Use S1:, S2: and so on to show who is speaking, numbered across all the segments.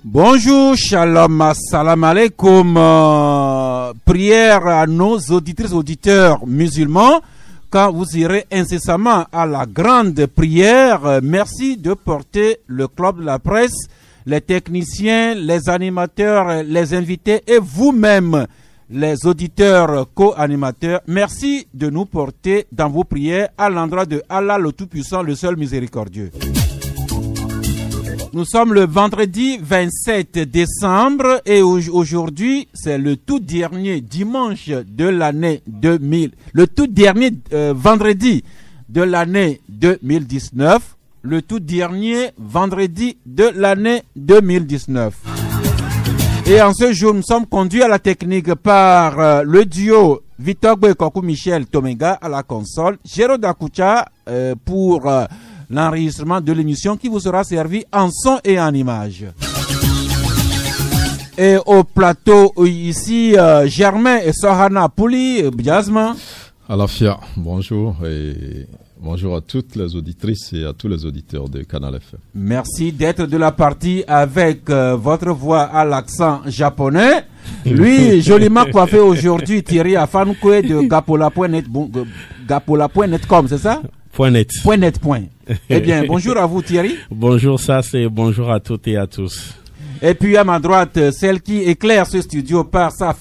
S1: Bonjour, shalom, assalam alaikum. Prière à nos auditrices, auditeurs musulmans. Quand vous irez incessamment à la grande prière, merci de porter le club de la presse, les techniciens, les animateurs, les invités et vous-même, les auditeurs co-animateurs. Merci de nous porter dans vos prières à l'endroit de Allah le Tout-Puissant, le seul miséricordieux. Nous sommes le vendredi 27 décembre et aujourd'hui, c'est le tout dernier dimanche de l'année 2000, le tout dernier vendredi de l'année 2019, le tout dernier vendredi de l'année 2019. Et en ce jour, nous sommes conduits à la technique par le duo Victor Boekoku Michel Tomenga à la console, Jero Dakucha pour l'enregistrement de l'émission qui vous sera servi en son et en image. Et au plateau ici, Germain et Sohana Pouli, Biasma.
S2: Alafia, bonjour et bonjour à toutes les auditrices et à tous les auditeurs de Canal FM.
S1: Merci d'être de la partie avec votre voix à l'accent japonais. Lui, joliment coiffé aujourd'hui, Thierry Afankwe de gapola.net.com, c'est ça?
S3: .net.
S1: Eh bien, bonjour à vous Thierry.
S3: Bonjour et bonjour à toutes et à tous.
S1: Et puis à ma droite, celle qui éclaire ce studio par sa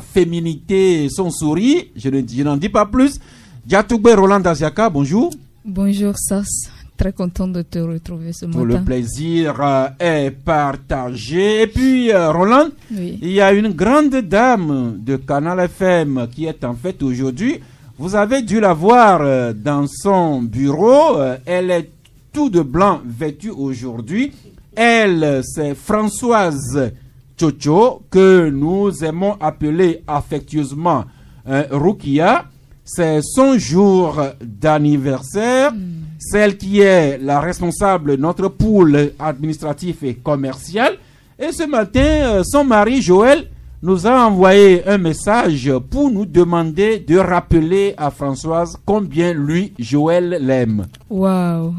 S1: féminité et son sourire, je n'en dis pas plus. Diatougbe Roland Daziaka, bonjour.
S4: Bonjour Sas, très content de te retrouver ce matin.
S1: Le plaisir est partagé. Et puis Roland, oui. Il y a une grande dame de Canal FM qui est en fête aujourd'hui. Vous avez dû la voir dans son bureau. Elle est tout de blanc vêtue aujourd'hui. Elle, c'est Françoise Tchocho, que nous aimons appeler affectueusement Rukia. C'est son jour d'anniversaire. Celle qui est la responsable de notre pôle administratif et commercial. Et ce matin, son mari Joël nous a envoyé un message pour nous demander de rappeler à Françoise combien lui, Joël, l'aime.
S4: Waouh,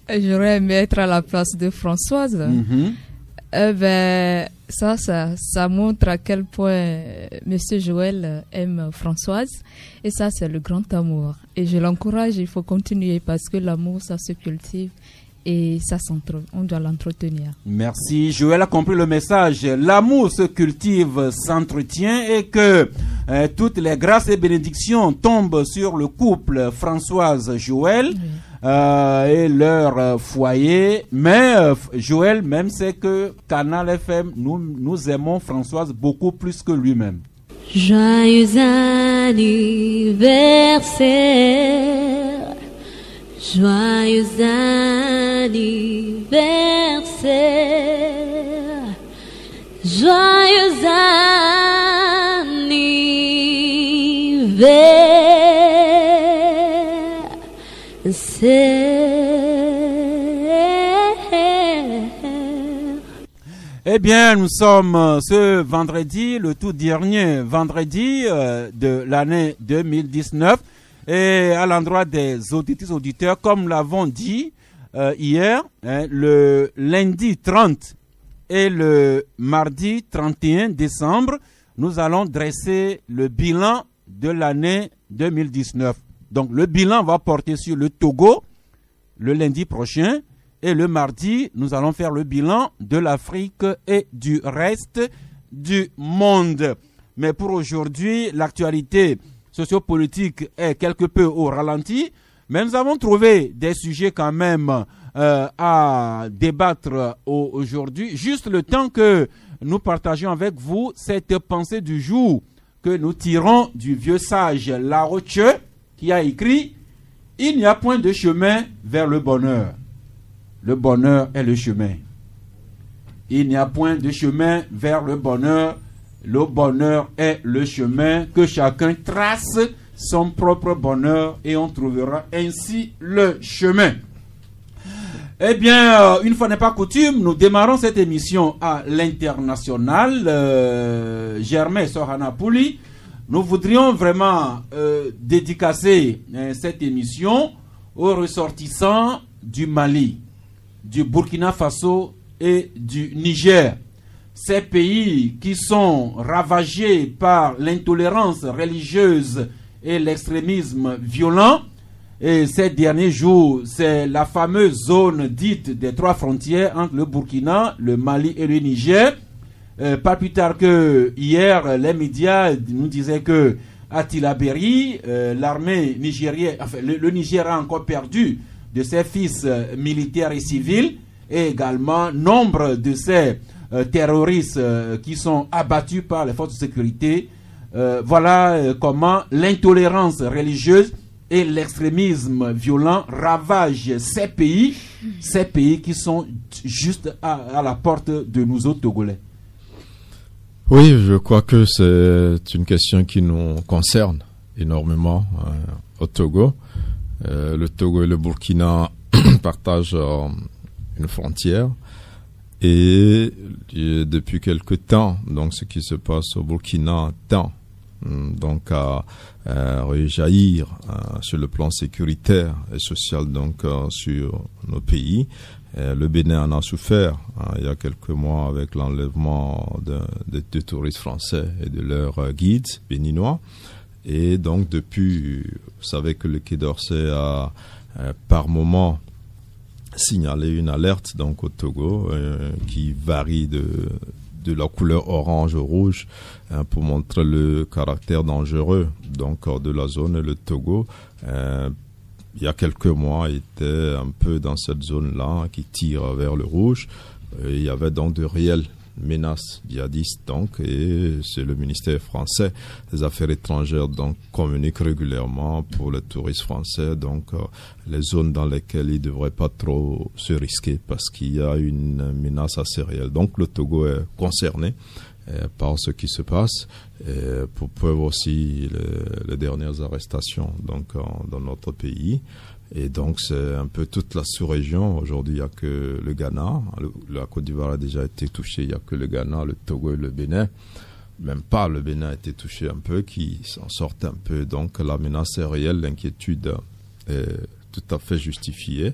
S4: j'aurais aimé être à la place de Françoise. Eh ben, ça montre à quel point Monsieur Joël aime Françoise. Et ça, c'est le grand amour. Et je l'encourage, il faut continuer parce que l'amour, ça se cultive. Et ça on doit l'entretenir. Merci.
S1: Joël a compris le message. L'amour se cultive, s'entretient et que toutes les grâces et bénédictions tombent sur le couple Françoise-Joël et leur foyer. Mais Joël même sait que Canal FM, nous aimons Françoise beaucoup plus que lui-même.
S5: Joyeux anniversaire. Joyeux anniversaire, joyeux anniversaire.
S1: Eh bien, nous sommes ce vendredi, le tout dernier vendredi de l'année 2019. Et à l'endroit des auditrices auditeurs, comme l'avons dit hier, le lundi 30 et le mardi 31 décembre, nous allons dresser le bilan de l'année 2019. Donc le bilan va porter sur le Togo le lundi prochain et le mardi, nous allons faire le bilan de l'Afrique et du reste du monde. Mais pour aujourd'hui, l'actualité sociopolitique est quelque peu au ralenti, mais nous avons trouvé des sujets quand même à débattre aujourd'hui, juste le temps que nous partageons avec vous cette pensée du jour que nous tirons du vieux sage La Roche qui a écrit « Il n'y a point de chemin vers le bonheur. Le bonheur est le chemin. Il n'y a point de chemin vers le bonheur. Le bonheur est le chemin que chacun trace son propre bonheur et on trouvera ainsi le chemin. Eh bien, une fois n'est pas coutume, nous démarrons cette émission à l'international. Germain Sohana Pouli, nous voudrions vraiment dédicacer cette émission aux ressortissants du Mali, du Burkina Faso et du Niger. Ces pays qui sont ravagés par l'intolérance religieuse et l'extrémisme violent. Et ces derniers jours, c'est la fameuse zone dite des 3 frontières entre le Burkina, le Mali et le Niger. Pas plus tard que hier, les médias nous disaient que à Tillabéri, l'armée nigérienne, enfin le Niger a encore perdu de ses fils militaires et civils, et également nombre de ces terroristes qui sont abattus par les forces de sécurité. Voilà comment l'intolérance religieuse et l'extrémisme violent ravagent ces pays qui sont juste à la porte de nous autres Togolais.
S2: Oui, je crois que c'est une question qui nous concerne énormément au Togo. Le Togo et le Burkina partagent une frontière. Et depuis quelque temps, donc ce qui se passe au Burkina tend donc à rejaillir sur le plan sécuritaire et social donc sur nos pays. Le Bénin en a souffert il y a quelques mois avec l'enlèvement de touristes français et de leurs guides béninois. Et donc depuis, vous savez que le Quai d'Orsay a par moment signalé une alerte donc au Togo qui varie de la couleur orange au rouge pour montrer le caractère dangereux donc de la zone. Et le Togo il y a quelques mois était un peu dans cette zone-là qui tire vers le rouge. Il y avait donc de réelles menaces djihadistes donc, et c'est le ministère français des Affaires étrangères donc communique régulièrement pour les touristes français donc les zones dans lesquelles ils ne devraient pas trop se risquer parce qu'il y a une menace assez réelle. Donc le Togo est concerné par ce qui se passe, pour preuve aussi les dernières arrestations donc dans notre pays. Et donc c'est un peu toute la sous-région. Aujourd'hui, il n'y a que le Ghana. La Côte d'Ivoire a déjà été touchée. Il n'y a que le Ghana, le Togo et le Bénin. Même pas le Bénin a été touché un peu, qui s'en sortent un peu. Donc la menace est réelle, l'inquiétude est tout à fait justifiée.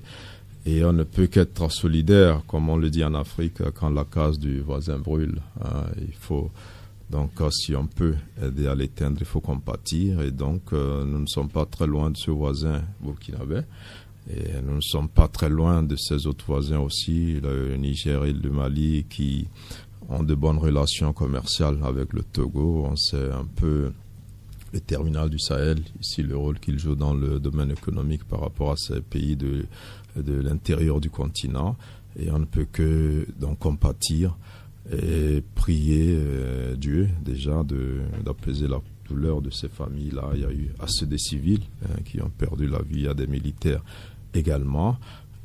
S2: Et on ne peut qu'être solidaire, comme on le dit en Afrique, quand la case du voisin brûle. Il faut donc, si on peut aider à l'éteindre, il faut compatir. Et donc, nous ne sommes pas très loin de ce voisin burkinabé. Et nous ne sommes pas très loin de ces autres voisins aussi, le Niger et le Mali, qui ont de bonnes relations commerciales avec le Togo. On sait un peu le terminal du Sahel, ici le rôle qu'il joue dans le domaine économique par rapport à ces pays de l'intérieur du continent. Et on ne peut que donc compatir et prier Dieu déjà d'apaiser la douleur de ces familles-là. Il y a eu assez de civils qui ont perdu la vie, il y a des militaires également.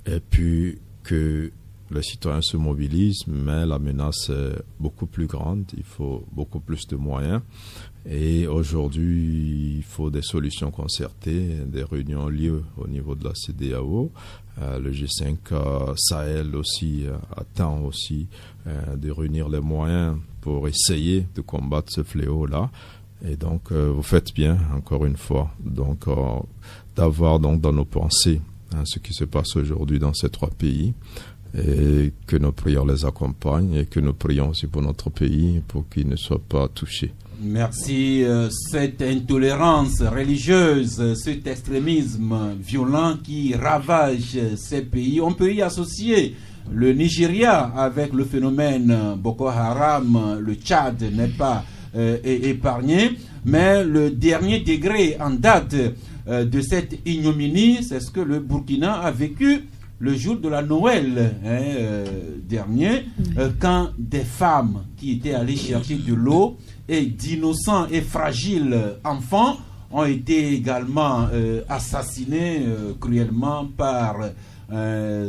S2: Et puis que les citoyens se mobilisent, mais la menace est beaucoup plus grande, il faut beaucoup plus de moyens. Et aujourd'hui, il faut des solutions concertées, des réunions lieu au niveau de la CEDEAO. Le G5 Sahel aussi attend aussi de réunir les moyens pour essayer de combattre ce fléau-là. Et donc, vous faites bien, encore une fois, donc d'avoir donc dans nos pensées ce qui se passe aujourd'hui dans ces 3 pays, et que nos prières les accompagnent et que nous prions aussi pour notre pays pour qu'il ne soit pas touché.
S1: Merci. Cette intolérance religieuse, cet extrémisme violent qui ravage ces pays, on peut y associer le Nigeria avec le phénomène Boko Haram. Le Tchad n'est pas épargné, mais le dernier degré en date de cette ignominie, c'est ce que le Burkina a vécu le jour de la Noël dernier, quand des femmes qui étaient allées chercher de l'eau et d'innocents et fragiles enfants ont été également assassinés cruellement par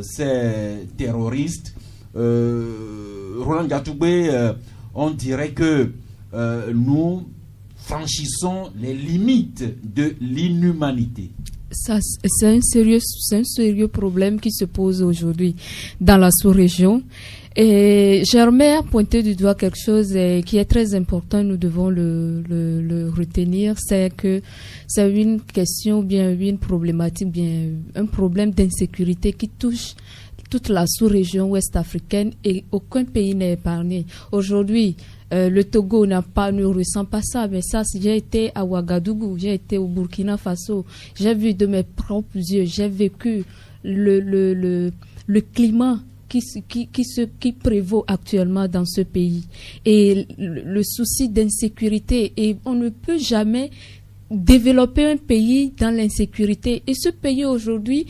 S1: ces terroristes. Roland Gatoubé, on dirait que nous franchissons les limites de l'inhumanité.
S4: Ça, c'est un sérieux problème qui se pose aujourd'hui dans la sous-région. Et j'aimerais pointer du doigt quelque chose qui est très important, nous devons le retenir, c'est que c'est une question, bien une problématique, bien un problème d'insécurité qui touche toute la sous-région ouest africaine et aucun pays n'est épargné. Aujourd'hui, le Togo ne ressent pas ça, mais ça, j'ai été à Ouagadougou, j'ai été au Burkina Faso, j'ai vu de mes propres yeux, j'ai vécu le climat qui prévaut actuellement dans ce pays et le souci d'insécurité, et on ne peut jamais développer un pays dans l'insécurité. Et ce pays aujourd'hui,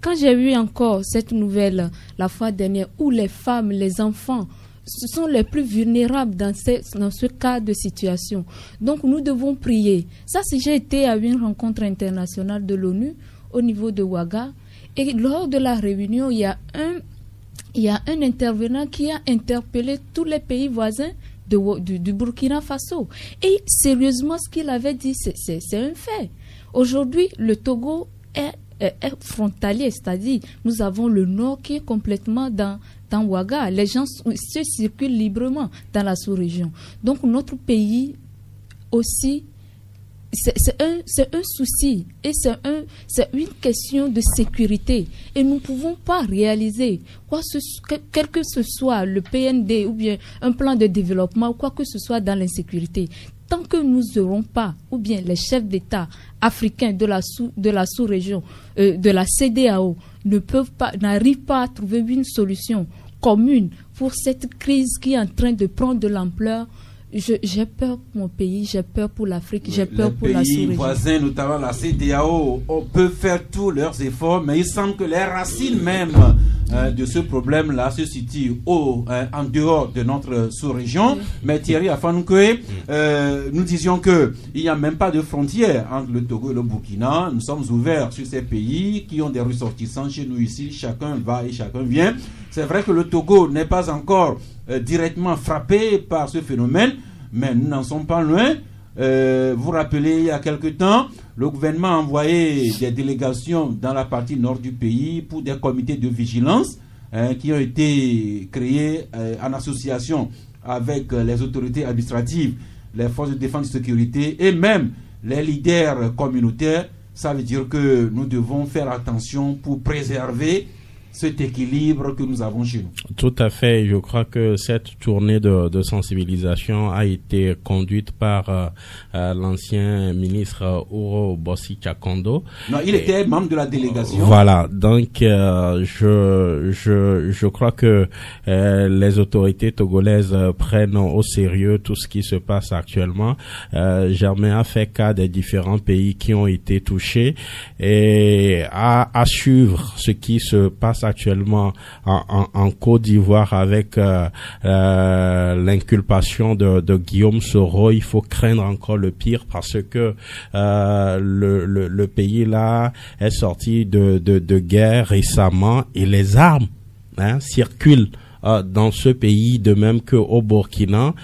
S4: quand j'ai vu encore cette nouvelle la fois dernière où les femmes, les enfants ce sont les plus vulnérables dans ce cas de situation. Donc nous devons prier. Ça, si j'ai été à une rencontre internationale de l'ONU au niveau de Ouaga, et lors de la réunion, il y a un intervenant qui a interpellé tous les pays voisins du Burkina Faso. Et sérieusement, ce qu'il avait dit, c'est un fait. Aujourd'hui, le Togo est frontalier, c'est-à-dire nous avons le nord qui est complètement dans Ouaga. Les gens se circulent librement dans la sous-région. Donc notre pays aussi, c'est un souci et c'est une question de sécurité. Et nous ne pouvons pas réaliser quel que ce soit le PND ou bien un plan de développement ou quoi que ce soit dans l'insécurité. Tant que nous n'aurons pas, ou bien les chefs d'État africains de la sous-région, de la CEDEAO, n'arrivent pas à trouver une solution commune pour cette crise qui est en train de prendre de l'ampleur, j'ai peur pour mon pays, j'ai peur pour l'Afrique, j'ai peur pour la sous-région. Les pays
S1: voisins, notamment la CEDEAO, on peut faire tous leurs efforts, mais il semble que les racines même de ce problème-là se situent en dehors de notre sous-région. Mais Thierry Afanouke, nous disions qu'il n'y a même pas de frontière entre le Togo et le Burkina. Nous sommes ouverts sur ces pays qui ont des ressortissants chez nous ici. Chacun va et chacun vient. C'est vrai que le Togo n'est pas encore directement frappé par ce phénomène, mais nous n'en sommes pas loin. Vous rappelez, il y a quelque temps, le gouvernement a envoyé des délégations dans la partie nord du pays pour des comités de vigilance qui ont été créés en association avec les autorités administratives, les forces de défense et de sécurité et même les leaders communautaires. Ça veut dire que nous devons faire attention pour préserver cet équilibre que nous avons chez nous.
S3: Tout à fait. Je crois que cette tournée de sensibilisation a été conduite par l'ancien ministre Uro Bossi Chakondo.
S1: Non, il était membre de la délégation.
S3: Voilà. Donc, je crois que les autorités togolaises prennent au sérieux tout ce qui se passe actuellement. Germain a fait cas des différents pays qui ont été touchés et à suivre ce qui se passe actuellement en Côte d'Ivoire avec l'inculpation de Guillaume Soro. Il faut craindre encore le pire parce que le pays là est sorti de guerre récemment et les armes circulent dans ce pays, de même qu'au Burkina.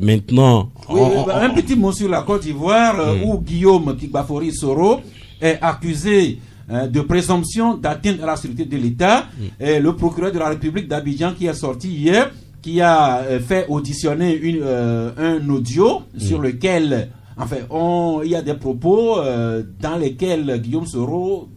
S3: Maintenant,
S1: un petit mot sur la Côte d'Ivoire où Guillaume Kigbafori Soro est accusé de présomption d'atteinte à la sécurité de l'État. Et le procureur de la République d'Abidjan qui est sorti hier, qui a fait auditionner un audio sur lequel, enfin, il y a des propos dans lesquels Guillaume Soro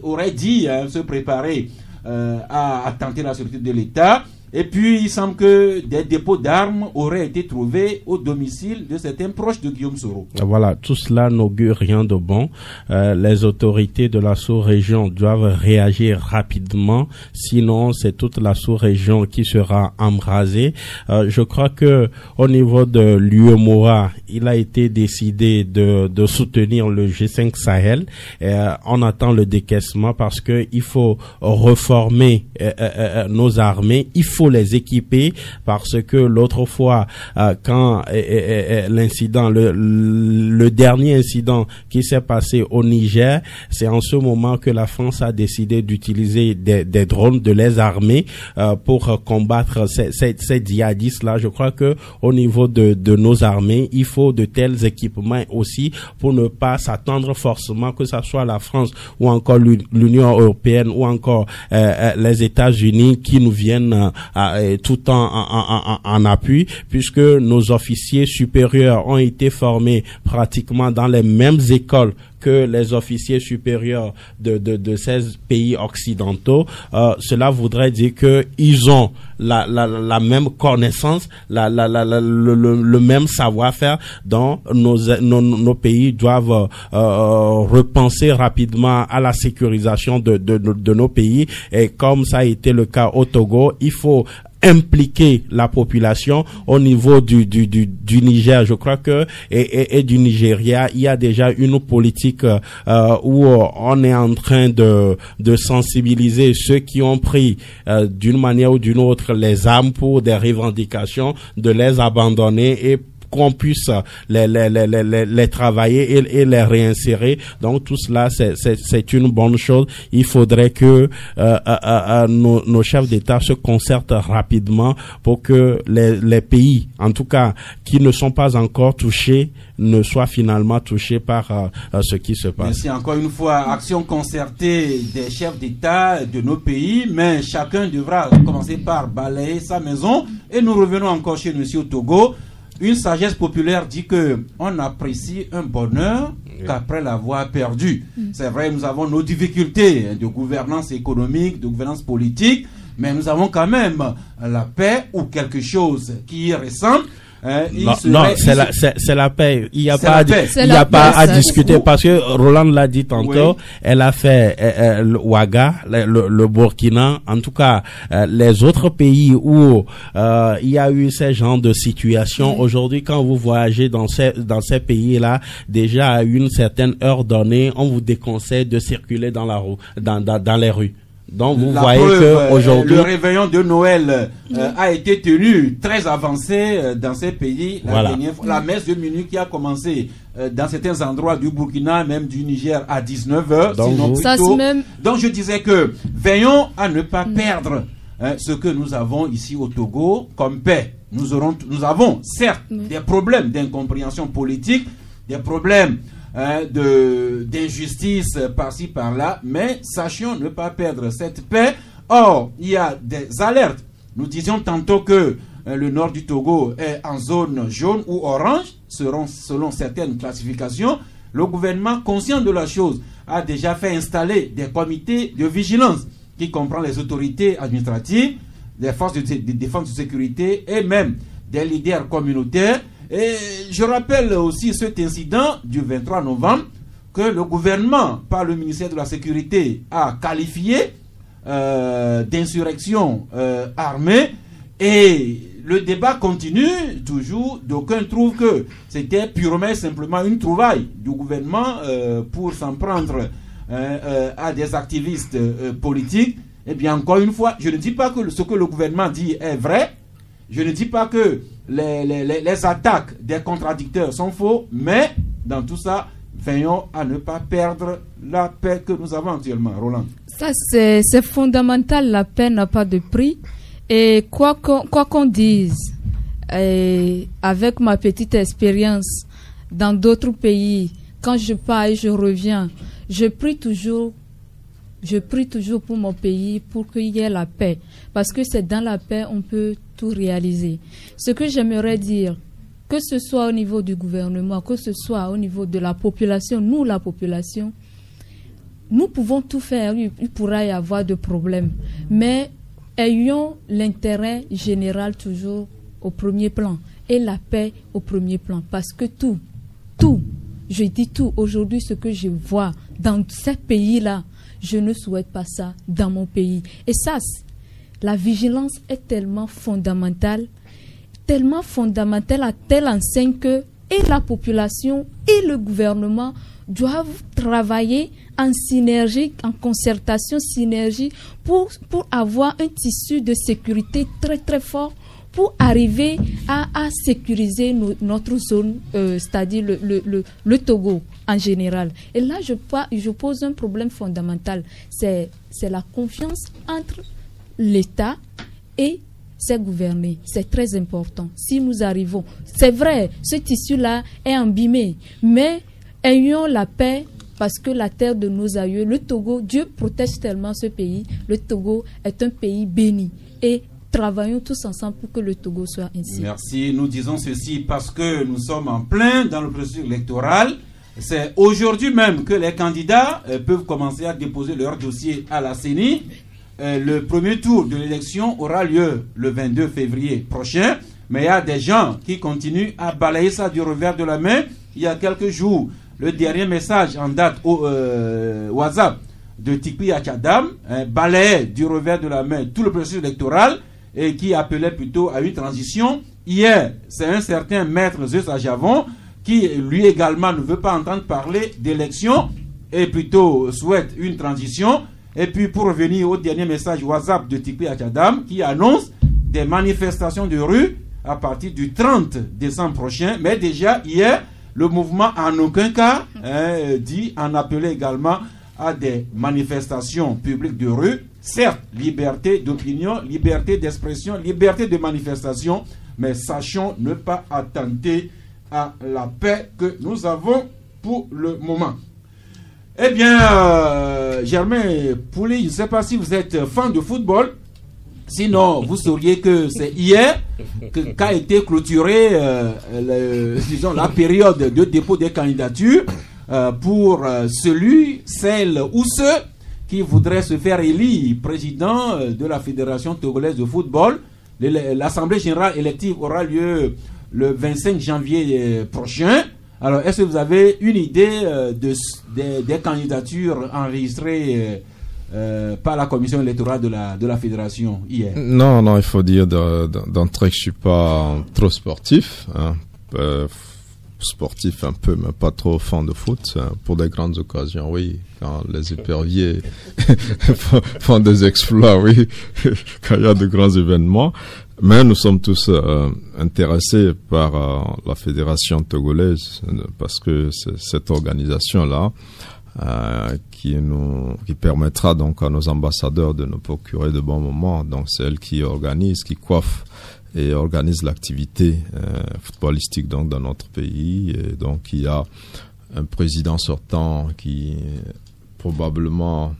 S1: aurait dit se préparer à attenter à la sécurité de l'État. Et puis, il semble que des dépôts d'armes auraient été trouvés au domicile de certains proches de Guillaume Soro.
S3: Voilà, tout cela n'augure rien de bon. Les autorités de la sous-région doivent réagir rapidement, sinon c'est toute la sous-région qui sera embrasée. Je crois que au niveau de l'UEMOA, il a été décidé de soutenir le G5 Sahel. On attend le décaissement parce que il faut reformer nos armées. Il faut les équiper parce que l'autre fois, quand l'incident, le dernier incident qui s'est passé au Niger, c'est en ce moment que la France a décidé d'utiliser des drones, de les armer pour combattre ces djihadistes-là. Je crois que au niveau de nos armées, il faut de tels équipements aussi pour ne pas s'attendre forcément que ça soit la France ou encore l'Union européenne ou encore les États-Unis qui nous viennent tout en appui, puisque nos officiers supérieurs ont été formés pratiquement dans les mêmes écoles que les officiers supérieurs de ces pays occidentaux. Cela voudrait dire que ils ont la même connaissance, le même savoir-faire, dont nos pays doivent repenser rapidement à la sécurisation de nos pays. Et comme ça a été le cas au Togo, il faut impliquer la population au niveau du Niger. Je crois que et du Nigeria, il y a déjà une politique où on est en train de sensibiliser ceux qui ont pris d'une manière ou d'une autre les armes pour des revendications, de les abandonner et qu'on puisse les travailler et les réinsérer. Donc tout cela, c'est une bonne chose. Il faudrait que nos chefs d'État se concertent rapidement pour que les pays, en tout cas, qui ne sont pas encore touchés, ne soient finalement touchés par ce qui se passe.
S1: Merci encore une fois. Action concertée des chefs d'État de nos pays, mais chacun devra commencer par balayer sa maison. Et nous revenons encore chez Monsieur Togo. Une sagesse populaire dit que on apprécie un bonheur qu'après l'avoir perdu. C'est vrai, nous avons nos difficultés de gouvernance économique, de gouvernance politique, mais nous avons quand même la paix ou quelque chose qui ressemble.
S3: Non, c'est la paix. Il n'y a pas à discuter parce que Roland l'a dit tantôt. Oui. Elle a fait le Ouaga, le Burkina, en tout cas les autres pays où il y a eu ces genres de situations. Aujourd'hui, quand vous voyagez dans ces pays-là, déjà à une certaine heure donnée, on vous déconseille de circuler dans les rues. Donc vous voyez que aujourd'hui
S1: le réveillon de Noël a été tenu très avancé dans ces pays. La messe de minuit qui a commencé dans certains endroits du Burkina, même du Niger, à 19h. Donc je disais que veillons à ne pas perdre ce que nous avons ici au Togo comme paix. Nous avons certes des problèmes d'incompréhension politique, des problèmes d'injustice par-ci par-là, mais sachons ne pas perdre cette paix. Or, il y a des alertes. Nous disions tantôt que le nord du Togo est en zone jaune ou orange, selon certaines classifications. Le gouvernement, conscient de la chose, a déjà fait installer des comités de vigilance qui comprend les autorités administratives, des forces de défense de sécurité et même des leaders communautaires. Et je rappelle aussi cet incident du 23 novembre que le gouvernement, par le ministère de la Sécurité, a qualifié d'insurrection armée. Et le débat continue toujours. D'aucuns trouvent que c'était purement et simplement une trouvaille du gouvernement pour s'en prendre à des activistes politiques. Eh bien, encore une fois, je ne dis pas que ce que le gouvernement dit est vrai. Je ne dis pas que les attaques des contradicteurs sont faux, mais dans tout ça, veillons à ne pas perdre la paix que nous avons actuellement. Roland.
S4: Ça, c'est fondamental. La paix n'a pas de prix. Et quoi qu'on dise, avec ma petite expérience dans d'autres pays, quand je pars et je reviens, je prie toujours pour mon pays, pour qu'il y ait la paix. Parce que c'est dans la paix qu'on peut tout réaliser. Ce que j'aimerais dire, que ce soit au niveau du gouvernement, que ce soit au niveau de la population, nous, la population, nous pouvons tout faire. Il pourra y avoir de problèmes. Mais ayons l'intérêt général toujours au premier plan et la paix au premier plan. Parce que tout, je dis tout, aujourd'hui, ce que je vois dans ces pays-là, je ne souhaite pas ça dans mon pays. Et ça, la vigilance est tellement fondamentale à telle enseigne que et la population et le gouvernement doivent travailler en synergie, en concertation, synergie, pour avoir un tissu de sécurité très très fort, pour arriver à sécuriser notre zone, c'est-à-dire le Togo en général. Et là, je pose un problème fondamental, c'est la confiance entre l'État et ses gouvernés. C'est très important. Si nous arrivons, c'est vrai, ce tissu-là est embîmé, mais ayons la paix, parce que la terre de nos aïeux, le Togo, Dieu protège tellement ce pays. Le Togo est un pays béni. Et travaillons tous ensemble pour que le Togo soit ainsi.
S1: Merci. Nous disons ceci parce que nous sommes en plein dans le processus électoral. C'est aujourd'hui même que les candidats peuvent commencer à déposer leur dossier à la CENI. Le premier tour de l'élection aura lieu le 22 février prochain. Mais il y a des gens qui continuent à balayer ça du revers de la main. Il y a quelques jours, le dernier message en date au WhatsApp de Tikpi Achadam balayait du revers de la main tout le processus électoral et qui appelait plutôt à une transition. Hier, c'est un certain maître Zeus Ajavon qui lui également ne veut pas entendre parler d'élection et plutôt souhaite une transition. Et puis pour revenir au dernier message WhatsApp de Tikpi Achadam qui annonce des manifestations de rue à partir du 30 décembre prochain. Mais déjà hier, le mouvement en aucun cas dit en appeler également à des manifestations publiques de rue. Certes, liberté d'opinion, liberté d'expression, liberté de manifestation, mais sachons ne pas attenter à la paix que nous avons pour le moment. Eh bien, Germain Pouli, je ne sais pas si vous êtes fan de football. Sinon, vous sauriez que c'est hier qu'a été clôturée disons, la période de dépôt des candidatures pour celle ou ceux qui voudraient se faire élire président de la Fédération togolaise de football. L'Assemblée générale élective aura lieu le 25 janvier prochain. Alors, est-ce que vous avez une idée des candidatures enregistrées par la commission électorale de la fédération hier?
S2: Non, il faut dire d'entrée que je suis pas trop sportif, hein. Sportif un peu, mais pas trop fan de foot. Pour des grandes occasions, oui. Quand les éperviers font des exploits, oui. Quand il y a de grands événements. Mais nous sommes tous intéressés par la fédération togolaise parce que c'est cette organisation-là qui permettra donc à nos ambassadeurs de nous procurer de bons moments. Donc c'est elle qui organise, qui coiffe et organise l'activité footballistique donc dans notre pays. Et donc il y a un président sortant qui probablement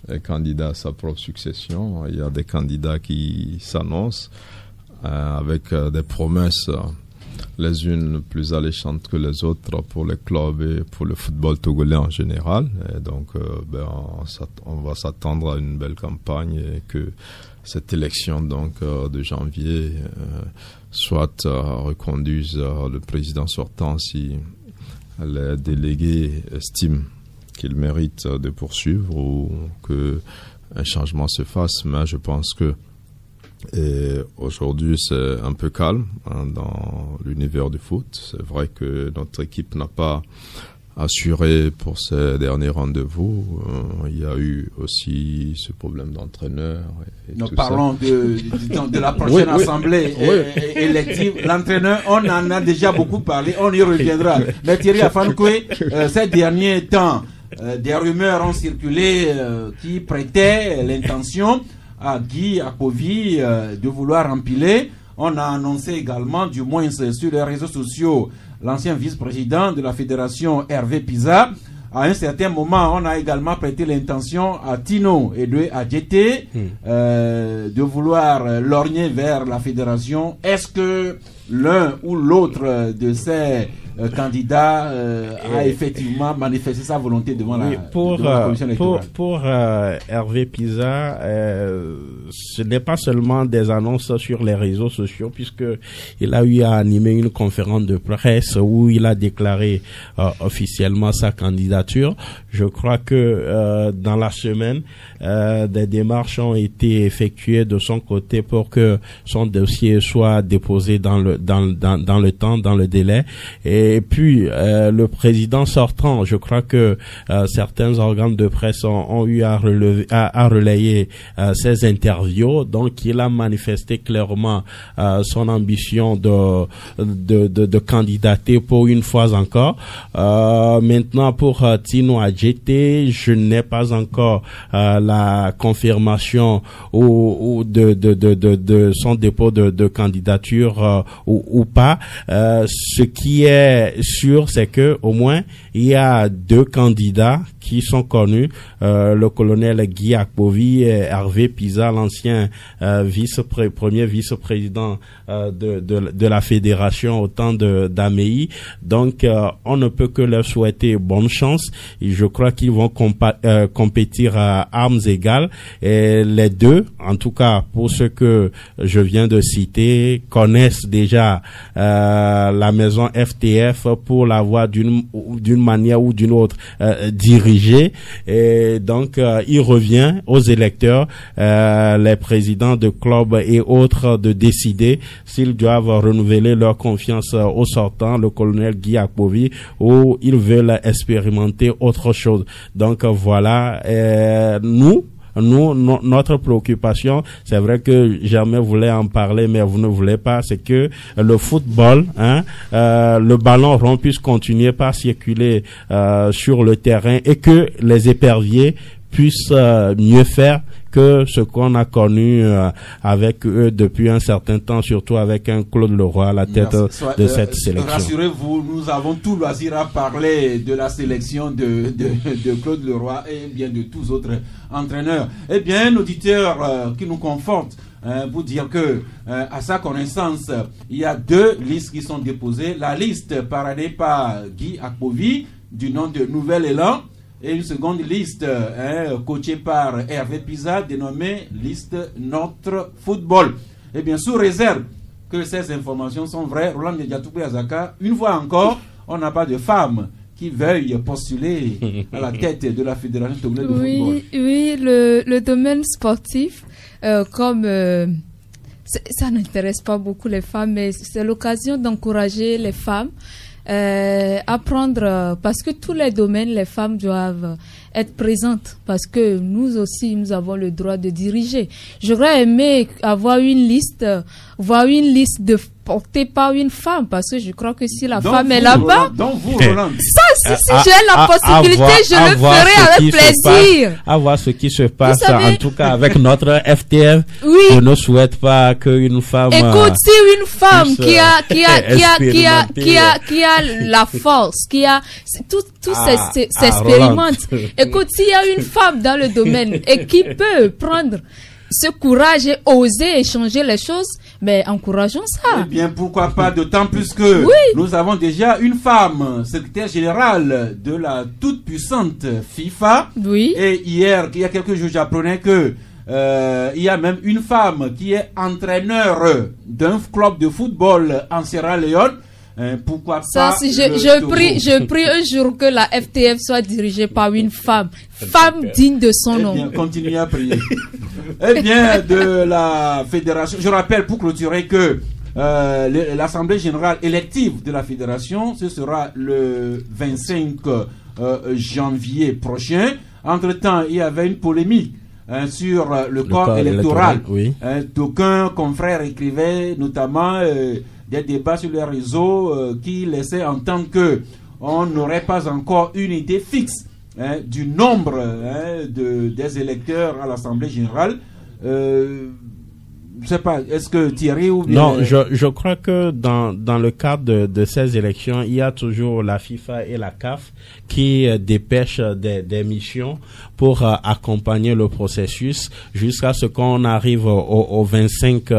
S2: est candidat à sa propre succession. Il y a des candidats qui s'annoncent avec des promesses les unes plus alléchantes que les autres pour les clubs et pour le football togolais en général. Et donc on va s'attendre à une belle campagne et que cette élection donc de janvier soit reconduise le président sortant si les délégués estiment qu'il mérite de poursuivre ou que un changement se fasse. Mais je pense que aujourd'hui c'est un peu calme dans l'univers du foot. C'est vrai que notre équipe n'a pas assuré pour ces derniers rendez-vous. Il y a eu aussi ce problème d'entraîneur.
S1: Nous parlons de la prochaine assemblée élective. L'entraîneur, on en a déjà beaucoup parlé, on y reviendra. Mais Thierry Afankoué, ces derniers temps, des rumeurs ont circulé qui prêtaient l'intention à Guy Akovi de vouloir empiler. On a annoncé également, du moins sur les réseaux sociaux, l'ancien vice-président de la fédération Hervé Pisa. À un certain moment, on a également prêté l'intention à Tino et de Adjete de vouloir lorgner vers la fédération. Est-ce que l'un ou l'autre de ces candidats a effectivement manifesté sa volonté devant la commission électorale?
S3: Pour Hervé Pisa, ce n'est pas seulement des annonces sur les réseaux sociaux, puisque il a eu à animer une conférence de presse où il a déclaré officiellement sa candidature. Je crois que dans la semaine, des démarches ont été effectuées de son côté pour que son dossier soit déposé dans le temps, dans le délai. Et Et puis le président sortant, je crois que certains organes de presse ont eu à relayer ces interviews. Donc il a manifesté clairement son ambition de candidater pour une fois encore. Maintenant pour Tino Adjete, je n'ai pas encore la confirmation ou de son dépôt de candidature ou pas. Ce qui est sûr, c'est que au moins il y a 2 candidats qui sont connus, le colonel Guy Akpovi et Hervé Pisa, l'ancien premier vice-président de la fédération au temps d'Amei. Donc on ne peut que leur souhaiter bonne chance, et je crois qu'ils vont compétir à armes égales, et les 2, en tout cas pour ceux que je viens de citer, connaissent déjà la maison FTF pour l'avoir d'une manière ou d'une autre dirigée, et donc il revient aux électeurs, les présidents de clubs et autres, de décider s'ils doivent renouveler leur confiance au sortant, le colonel Guy Akpovi, ou ils veulent expérimenter autre chose. Donc voilà, notre préoccupation, c'est vrai que jamais voulais en parler, mais vous ne voulez pas, c'est que le football, le ballon rond puisse continuer par circuler sur le terrain, et que les éperviers puissent mieux faire que ce qu'on a connu avec eux depuis un certain temps, surtout avec un Claude Leroy à la tête de cette sélection.
S1: Rassurez-vous, nous avons tout loisir à parler de la sélection de Claude Leroy et bien de tous autres entraîneurs. Eh bien, un auditeur qui nous conforte pour dire que à sa connaissance, il y a 2 listes qui sont déposées. La liste parrainée par Guy Akpovi du nom de Nouvel Élan, et une seconde liste coachée par Hervé Pisa, dénommée liste Notre Football. Et bien, sous réserve que ces informations sont vraies, Roland Mediatoubé Azaka, une fois encore, on n'a pas de femme qui veuille postuler à la tête de la Fédération togolaise de football.
S4: Oui, le domaine sportif, comme ça n'intéresse pas beaucoup les femmes, mais c'est l'occasion d'encourager les femmes apprendre, parce que tous les domaines, les femmes doivent être présentes, parce que nous aussi, nous avons le droit de diriger. J'aurais aimé avoir une liste portée par une femme, parce que je crois que si la femme est là-bas, si j'ai la possibilité, je le ferai avec plaisir.
S3: À voir ce qui se passe, en tout cas avec notre FTF.
S4: Oui.
S3: Je ne souhaite pas qu'une femme.
S4: Écoute, si une femme qui a la force, qui a tout s'expérimente. Écoute, s'il y a une femme dans le domaine et qui peut prendre ce courage et oser échanger les choses, mais encourageons ça.
S1: Eh bien, pourquoi pas, d'autant plus que nous avons déjà une femme secrétaire générale de la toute puissante FIFA.
S4: Oui.
S1: Et hier, il y a quelques jours, j'apprenais que il y a même une femme qui est entraîneur d'un club de football en Sierra Leone. Pourquoi
S4: ça,
S1: pas
S4: si je prie un jour que la FTF soit dirigée par une femme digne de son nom.
S1: Eh bien, continuez à prier. Eh bien, de la fédération, je rappelle pour clôturer que l'assemblée générale élective de la fédération, ce sera le 25 janvier prochain. Entre-temps, il y avait une polémique sur le corps électoral.
S3: Oui.
S1: D'aucuns confrères écrivaient notamment des débats sur les réseaux qui laissaient entendre que on n'aurait pas encore une idée fixe du nombre des électeurs à l'Assemblée générale. Je sais pas, est-ce que Thierry ou bien...
S3: Non, je crois que dans le cadre de ces élections, il y a toujours la FIFA et la CAF qui dépêchent des missions pour accompagner le processus jusqu'à ce qu'on arrive au 25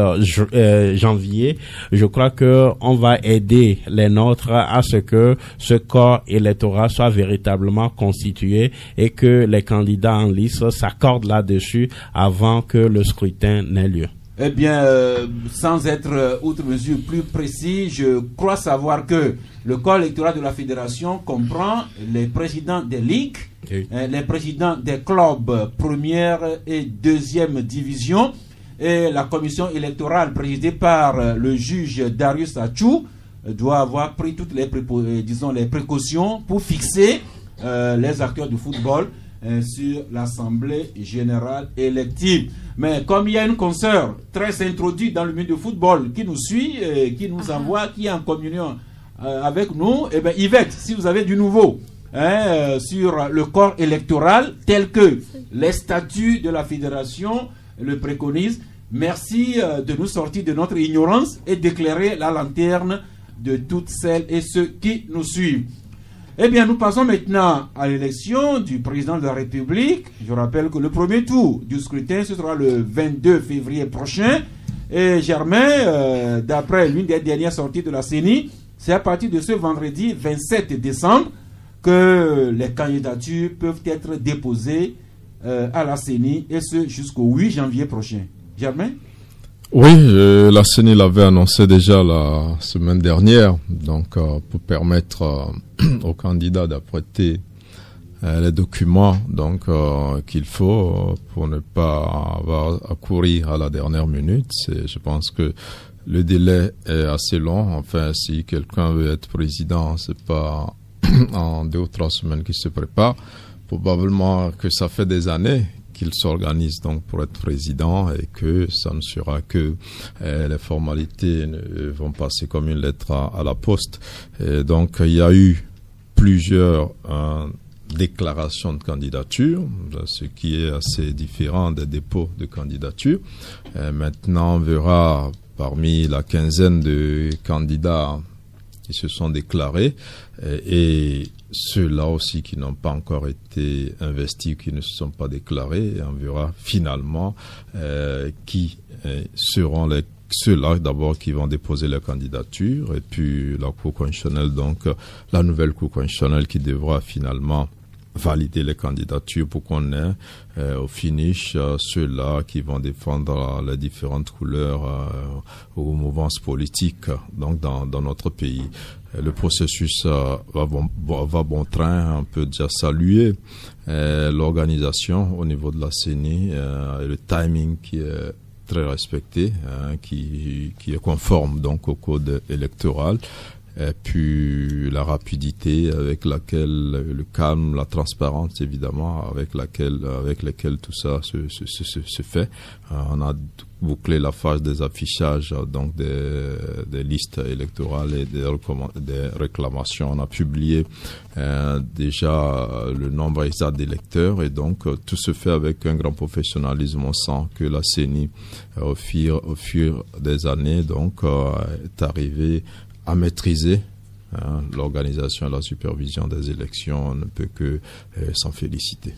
S3: janvier. Je crois que on va aider les nôtres à ce que ce corps électoral soit véritablement constitué et que les candidats en liste s'accordent là-dessus avant que le scrutin n'ait lieu.
S1: Eh bien, sans être outre mesure plus précis, je crois savoir que le corps électoral de la fédération comprend les présidents des ligues, les présidents des clubs première et deuxième division, et la commission électorale présidée par le juge Darius Achou doit avoir pris toutes les précautions pour fixer les acteurs du football sur l'Assemblée générale élective. Mais comme il y a une consoeur très introduite dans le milieu du football qui nous suit, qui nous envoie, qui est en communion avec nous, eh bien Yvette, si vous avez du nouveau sur le corps électoral tel que les statuts de la fédération le préconisent, merci de nous sortir de notre ignorance et d'éclairer la lanterne de toutes celles et ceux qui nous suivent. Eh bien, nous passons maintenant à l'élection du président de la République. Je rappelle que le premier tour du scrutin, ce sera le 22 février prochain. Et Germain, d'après l'une des dernières sorties de la CENI, c'est à partir de ce vendredi 27 décembre que les candidatures peuvent être déposées à la CENI, et ce jusqu'au 8 janvier prochain. Germain ?
S2: Oui, la CENI l'avait annoncé déjà la semaine dernière, donc pour permettre aux candidats d'apprêter les documents donc qu'il faut pour ne pas avoir à courir à la dernière minute. Je pense que le délai est assez long. Enfin, si quelqu'un veut être président, c'est pas en 2 ou 3 semaines qu'il se prépare. Probablement que ça fait des années qu'il s'organise donc pour être président, et que ça ne sera que les formalités vont passer comme une lettre à la poste. Et donc il y a eu plusieurs déclarations de candidature, ce qui est assez différent des dépôts de candidature. Maintenant, on verra parmi la quinzaine de candidats qui se sont déclarés et ceux-là aussi qui n'ont pas encore été investis, qui ne se sont pas déclarés, et on verra finalement qui seront ceux-là d'abord qui vont déposer leur candidature, et puis la Cour constitutionnelle, donc la nouvelle Cour constitutionnelle qui devra finalement valider les candidatures pour qu'on ait au finish ceux-là qui vont défendre les différentes couleurs aux mouvances politiques donc dans notre pays. Le processus va bon train. On peut déjà saluer l'organisation au niveau de la CENI, et le timing qui est très respecté, qui est conforme donc au code électoral. Et puis la rapidité avec laquelle, le calme, la transparence évidemment avec lesquels tout ça se fait. On a bouclé la phase des affichages donc des listes électorales et des réclamations. On a publié déjà le nombre exact d'électeurs, et donc tout se fait avec un grand professionnalisme. On sent que la CENI au fur des années donc est arrivée à maîtriser l'organisation et la supervision des élections. On ne peut que s'en féliciter.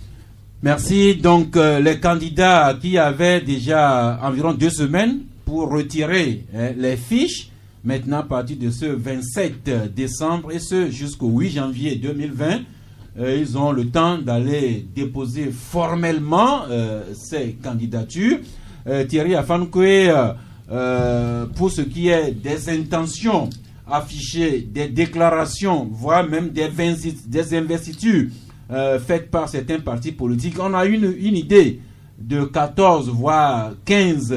S1: Merci. Donc les candidats qui avaient déjà environ 2 semaines pour retirer les fiches, maintenant à partir de ce 27 décembre et ce jusqu'au 8 janvier 2020, ils ont le temps d'aller déposer formellement ces candidatures. Thierry Afankoué, pour ce qui est des intentions affichées, des déclarations, voire même des investitures faites par certains partis politiques, on a une idée de 14 voire 15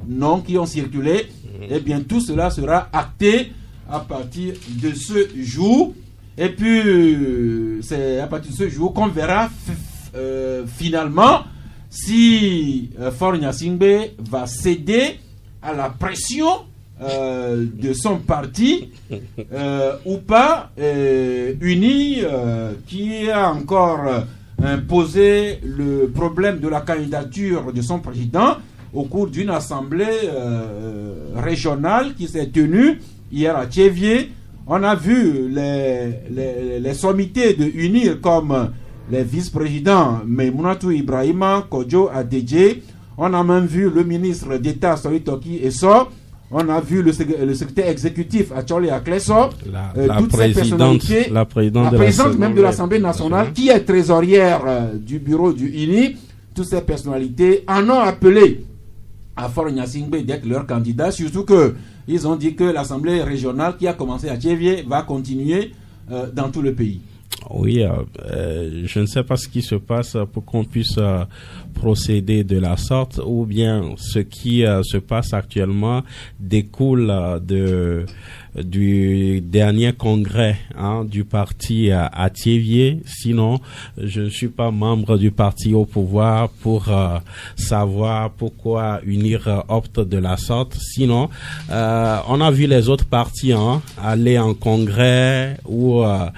S1: noms qui ont circulé. Eh bien, tout cela sera acté à partir de ce jour. Et puis, c'est à partir de ce jour qu'on verra finalement si Faure Gnassingbé va céder à la pression de son parti ou pas, uni qui a encore posé le problème de la candidature de son président au cours d'une assemblée régionale qui s'est tenue hier à Thiévié. On a vu les sommités de UNIR comme les vice-présidents Maïmounatou Ibrahima, Kodjo Adedje. On a même vu le ministre d'État Sori Toki Esso. On a vu le secrétaire exécutif Acholi Akleso, toutes ces personnalités, la présidente même de l'Assemblée nationale, qui est trésorière du bureau du INI, toutes ces personnalités en ont appelé à Faure Gnassingbé d'être leur candidat, surtout qu'ils ont dit que l'Assemblée régionale qui a commencé à Thiévié va continuer dans tout le pays.
S3: Oui, je ne sais pas ce qui se passe pour qu'on puisse procéder de la sorte, ou bien ce qui se passe actuellement découle du dernier congrès du parti à Thiévié. Sinon, je ne suis pas membre du parti au pouvoir pour savoir pourquoi UNIR opte de la sorte. Sinon, on a vu les autres partis aller en congrès ou en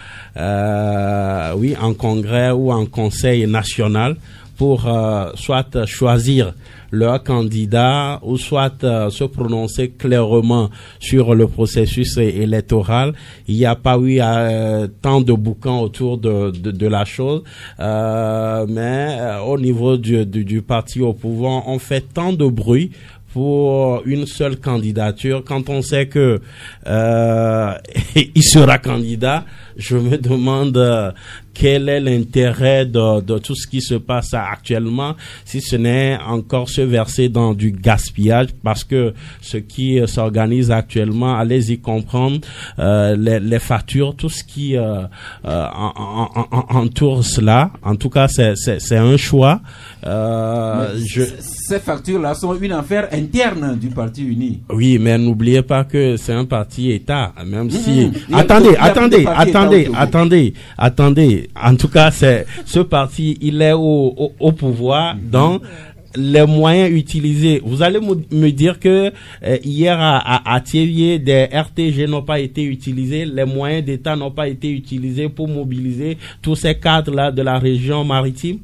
S3: congrès ou en conseil national pour soit choisir leur candidat ou soit se prononcer clairement sur le processus électoral. Il n'y a pas eu tant de bouquins autour de la chose, mais au niveau du parti au pouvoir, on fait tant de bruit pour une seule candidature. Quand on sait que il sera candidat, je me demande quel est l'intérêt de tout ce qui se passe actuellement, si ce n'est encore se verser dans du gaspillage, parce que ce qui s'organise actuellement, allez-y comprendre, les factures, tout ce qui entoure cela. En tout cas, c'est un choix.
S1: Ces factures-là sont une affaire interne du Parti uni.
S3: Oui, mais n'oubliez pas que c'est un parti État, même si... Attendez. En tout cas, ce parti, il est au pouvoir, donc les moyens utilisés. Vous allez me dire que hier à Thiévié, des RTG n'ont pas été utilisés, les moyens d'État n'ont pas été utilisés pour mobiliser tous ces cadres-là de la région maritime.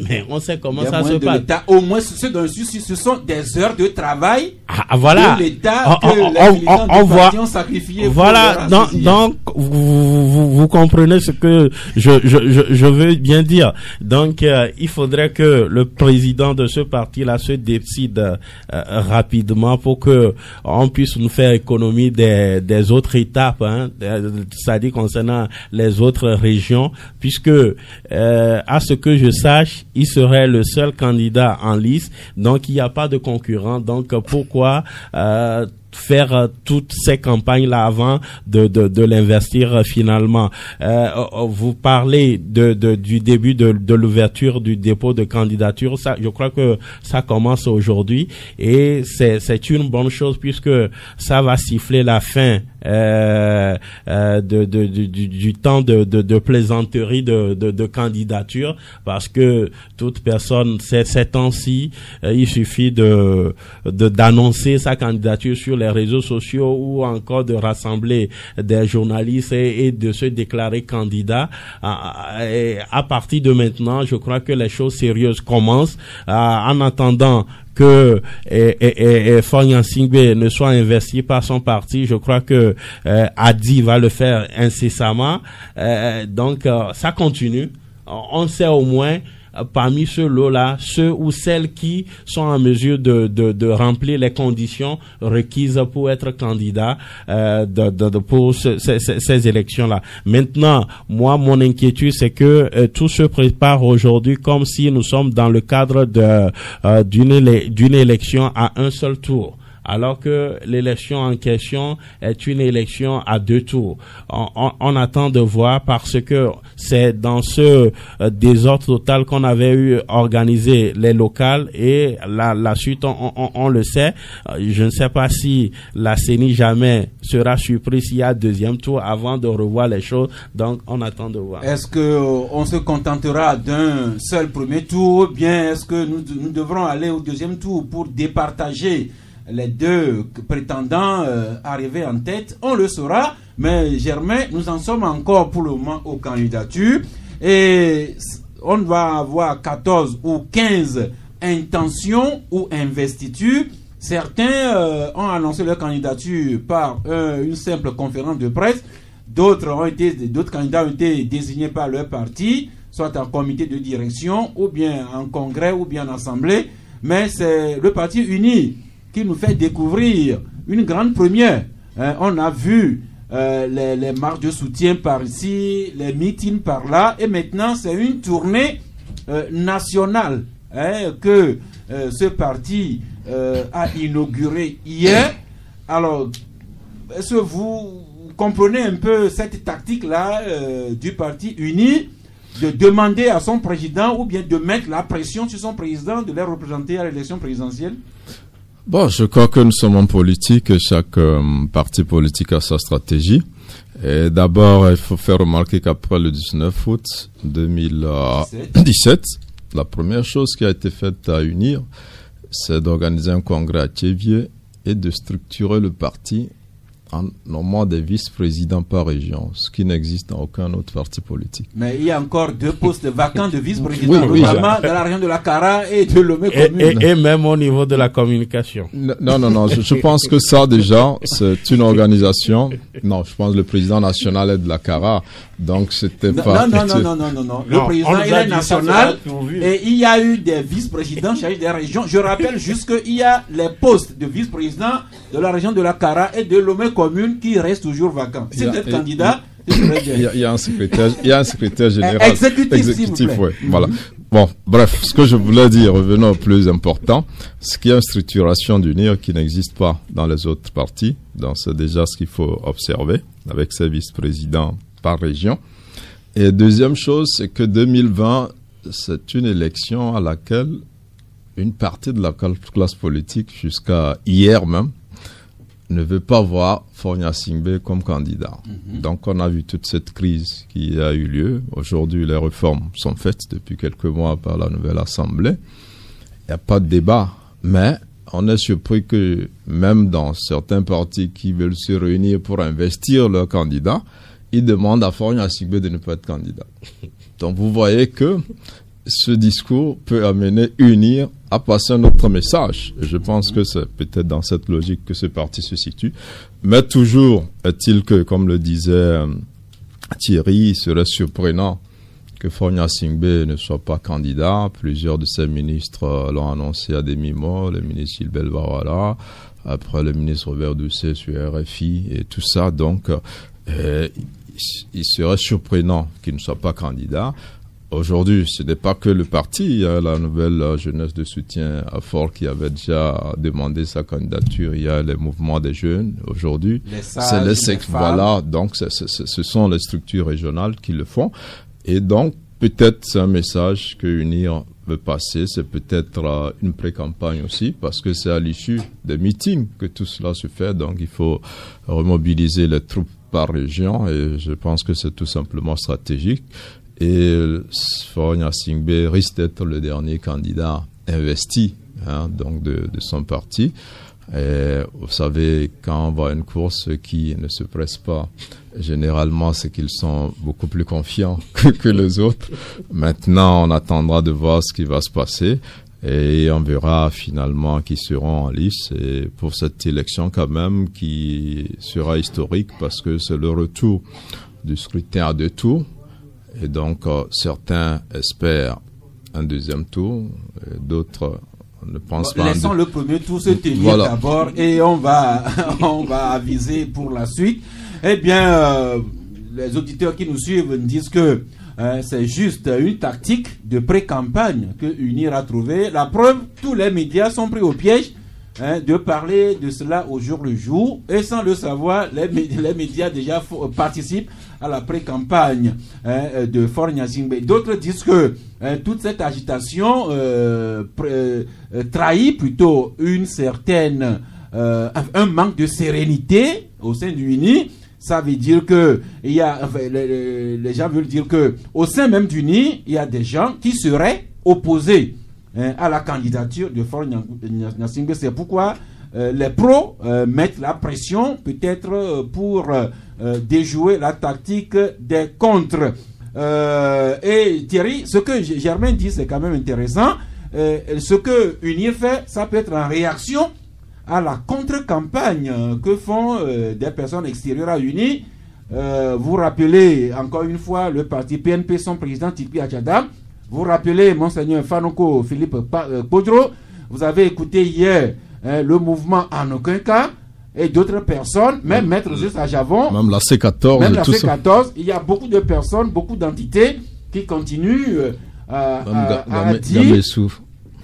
S3: Mais on sait comment ça se passe.
S1: Au moins, ce sont des heures de travail.
S3: Voilà.
S1: De l'État que
S3: on voit.
S1: Ont sacrifié.
S3: Voilà. Donc, vous comprenez ce que je veux bien dire. Donc, il faudrait que le président de ce parti-là se décide rapidement pour que on puisse nous faire économie des autres étapes, c'est-à-dire concernant les autres régions, puisque à ce que je sache, il serait le seul candidat en lice, donc il n'y a pas de concurrent. Donc pourquoi faire toutes ces campagnes-là avant de l'investir finalement. Vous parlez du début de l'ouverture du dépôt de candidature. Ça, je crois que ça commence aujourd'hui et c'est une bonne chose puisque ça va siffler la fin du temps de plaisanterie de candidature, parce que toute personne, ces temps-ci, il suffit d'annoncer sa candidature sur les réseaux sociaux ou encore de rassembler des journalistes et de se déclarer candidat. À partir de maintenant, je crois que les choses sérieuses commencent. En attendant que Faure Singbe ne soit investi par son parti, je crois que Adi va le faire incessamment. Donc ça continue. On sait au moins parmi ce lot-là, ceux ou celles qui sont en mesure de remplir les conditions requises pour être candidat pour ces élections-là. Maintenant, moi, mon inquiétude, c'est que tout se prépare aujourd'hui comme si nous sommes dans le cadre d'une élection à un seul tour, alors que l'élection en question est une élection à 2 tours. On attend de voir, parce que c'est dans ce désordre total qu'on avait eu organisé les locales et la suite, on le sait. Je ne sais pas si la CENI jamais sera surprise s'il y a 2e tour avant de revoir les choses. Donc, on attend de voir.
S1: Est-ce que on se contentera d'un seul premier tour, ou bien est-ce que nous devrons aller au 2e tour pour départager les 2 prétendants arrivés en tête? On le saura, mais Germain, nous en sommes encore pour le moment aux candidatures et on va avoir 14 ou 15 intentions ou investitures. Certains ont annoncé leur candidature par une simple conférence de presse. D'autres candidats ont été désignés par leur parti, soit en comité de direction, ou bien en congrès, ou bien en assemblée. Mais c'est le parti uni qui nous fait découvrir une grande première. On a vu les marches de soutien par ici, les meetings par là, et maintenant c'est une tournée nationale que ce parti a inauguré hier. Alors, est-ce que vous comprenez un peu cette tactique-là du parti uni de demander à son président ou bien de mettre la pression sur son président de les représenter à l'élection présidentielle?
S2: Bon, je crois que nous sommes en politique, chaque parti politique a sa stratégie. Et d'abord, il faut faire remarquer qu'après le 19 août 2017, la première chose qui a été faite à UNIR, c'est d'organiser un congrès à Thiéviers et de structurer le parti en nommant des vice-présidents par région, ce qui n'existe dans aucun autre parti politique.
S1: Mais il y a encore 2 postes vacants de vice-président, notamment dans la région de la Cara et de Lomé commune.
S3: Et même au niveau de la communication.
S2: Non, je pense que ça déjà, c'est une organisation. Non, je pense que le président national est de la Cara, donc c'était pas...
S1: Non. Le président, il est national et il y a eu des vice-présidents chargés des régions. Je rappelle juste qu'il y a les postes de vice-président de la région de la Cara et de Lomé commune qui restent toujours vacants. Si vous êtes candidat,
S2: il y a un secrétaire général
S1: exécutif,
S2: ouais, voilà. Bon, bref, ce que je voulais dire, revenons au plus important, c'est qu'il y a une structuration d'UNIR qui n'existe pas dans les autres partis. Donc c'est déjà ce qu'il faut observer avec ces vice-présidents par région. Et deuxième chose, c'est que 2020, c'est une élection à laquelle une partie de la classe politique, jusqu'à hier même, ne veut pas voir Faure Gnassingbé comme candidat. Donc on a vu toute cette crise qui a eu lieu. Aujourd'hui, les réformes sont faites depuis quelques mois par la nouvelle Assemblée. Il n'y a pas de débat, mais on est surpris que même dans certains partis qui veulent se réunir pour investir leur candidat, ils demandent à Faure Gnassingbé de ne pas être candidat. Donc vous voyez que ce discours peut amener UNIR à passer un autre message. Et je pense que c'est peut-être dans cette logique que ce parti se situe. Mais toujours est-il que, comme le disait Thierry, il serait surprenant que Faure Gnassingbé ne soit pas candidat. Plusieurs de ses ministres l'ont annoncé à demi-mot, le ministre Gilbert Barouala, après le ministre Robert Doucet sur RFI et tout ça. Donc, il serait surprenant qu'il ne soit pas candidat. Aujourd'hui, ce n'est pas que le parti, il y a la nouvelle jeunesse de soutien à Faure qui avait déjà demandé sa candidature, il y a les mouvements des jeunes aujourd'hui, c'est les sexes, voilà, donc ce sont les structures régionales qui le font, et donc peut-être c'est un message que UNIR veut passer, c'est peut-être une pré-campagne aussi, parce que c'est à l'issue des meetings que tout cela se fait, donc il faut remobiliser les troupes par région, et je pense que c'est tout simplement stratégique. Et Faure Gnassingbé risque d'être le dernier candidat investi donc de son parti. Et vous savez, quand on va à une course, ceux qui ne se pressent pas, généralement, c'est qu'ils sont beaucoup plus confiants que les autres. Maintenant, on attendra de voir ce qui va se passer et on verra finalement qui seront en lice. Et pour cette élection quand même qui sera historique parce que c'est le retour du scrutin à 2 tours. Et donc, certains espèrent un deuxième tour, d'autres ne pensent pas.
S1: Laissons le premier tour se tenir d'abord et on va aviser pour la suite. Eh bien, les auditeurs qui nous suivent nous disent que c'est juste une tactique de pré-campagne que UNIR a trouvé. La preuve, tous les médias sont pris au piège de parler de cela au jour le jour. Et sans le savoir, les médias déjà participent à la pré-campagne de Faure Gnassingbé. D'autres disent que toute cette agitation trahit plutôt une certaine un manque de sérénité au sein du UNI. Ça veut dire que il y a, les gens veulent dire que au sein même du UNI, il y a des gens qui seraient opposés à la candidature de Faure Gnassingbé. C'est pourquoi les pros mettent la pression peut-être pour déjouer la tactique des contres. Et Thierry, ce que Germain dit, c'est quand même intéressant. Ce que UNIR fait, ça peut être en réaction à la contre-campagne que font des personnes extérieures à UNI. Vous rappelez encore une fois le parti PNP, son président Tipi Achadam. Vous rappelez Monseigneur Fanoko Philippe Podro. Vous avez écouté hier le mouvement En Aucun Cas et d'autres personnes, même Maître Zeus à Javon.
S2: Même la C14.
S1: Même la C14. Il y a beaucoup de personnes, beaucoup d'entités qui continuent à dire,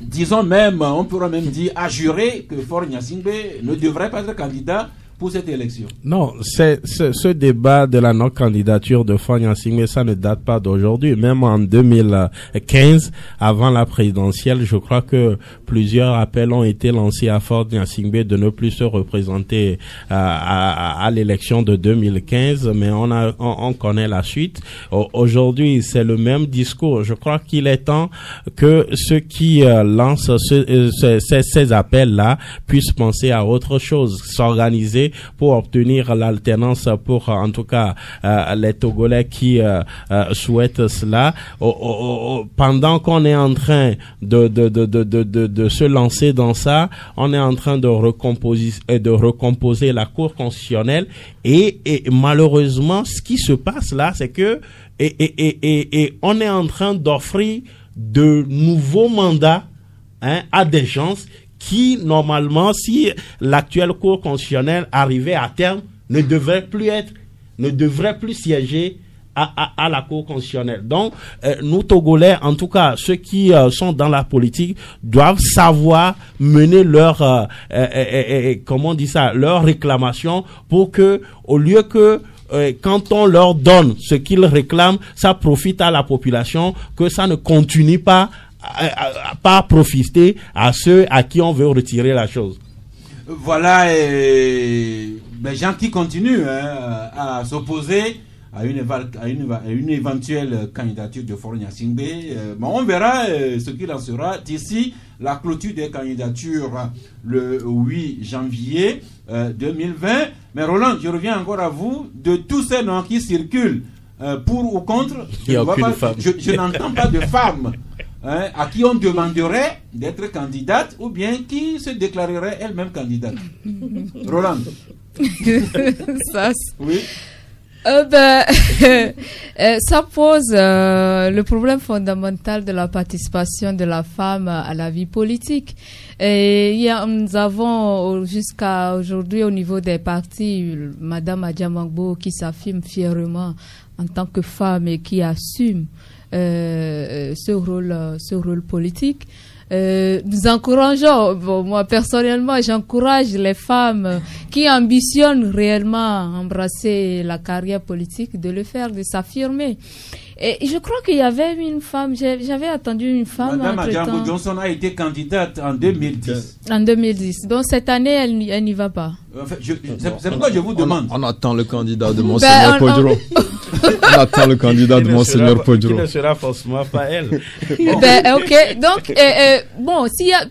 S1: disons même, on pourrait même dire, à jurer que Faure Gnassingbé ne devrait pas être candidat pour cette élection?
S3: Non, ce débat de la non-candidature de Faure Gnassingbé, ça ne date pas d'aujourd'hui. Même en 2015, avant la présidentielle, je crois que plusieurs appels ont été lancés à Faure Gnassingbé de ne plus se représenter à l'élection de 2015, mais on connaît la suite. Aujourd'hui, c'est le même discours. Je crois qu'il est temps que ceux qui lancent ces appels-là puissent penser à autre chose, s'organiser pour obtenir l'alternance pour en tout cas les Togolais qui souhaitent cela. Pendant qu'on est en train de se lancer dans ça, on est en train de recomposer la Cour constitutionnelle et malheureusement ce qui se passe là, c'est que et on est en train d'offrir de nouveaux mandats à des gens qui, normalement, si l'actuelle Cour constitutionnelle arrivait à terme, ne devrait plus siéger à la Cour constitutionnelle. Donc, nous, Togolais, en tout cas, ceux qui sont dans la politique, doivent savoir mener leur, leur réclamation pour que, au lieu que quand on leur donne ce qu'ils réclament, ça profite à la population, que ça ne continue pas à profiter à ceux à qui on veut retirer la chose.
S1: Voilà, des gens qui continuent à s'opposer à une éventuelle candidature de Faure Gnassingbé. On verra ce qu'il en sera d'ici la clôture des candidatures le 8 janvier 2020. Mais Roland, je reviens encore à vous. De tous ces noms qui circulent pour ou contre, je n'entends pas de femmes à qui on demanderait d'être candidate ou bien qui se déclarerait elle-même candidate. Roland. Oui.
S4: Ça pose le problème fondamental de la participation de la femme à la vie politique. Et nous avons jusqu'à aujourd'hui au niveau des partis Madame Adjamangbo qui s'affirme fièrement en tant que femme et qui assume ce rôle politique. Nous encourageons, moi personnellement, j'encourage les femmes qui ambitionnent réellement embrasser la carrière politique de le faire, de s'affirmer. Et je crois qu'il y avait une femme, j'avais attendu une femme.
S1: Madame Adjambo Johnson a été candidate en 2010.
S4: En 2010. Donc cette année, elle n'y va pas.
S1: Enfin, c'est pourquoi je vous demande.
S2: On attend le candidat de Monseigneur Podjoro. On attend le candidat de Monseigneur Podjoro.
S3: Qui ne sera forcément pas elle.
S4: Ok. Donc,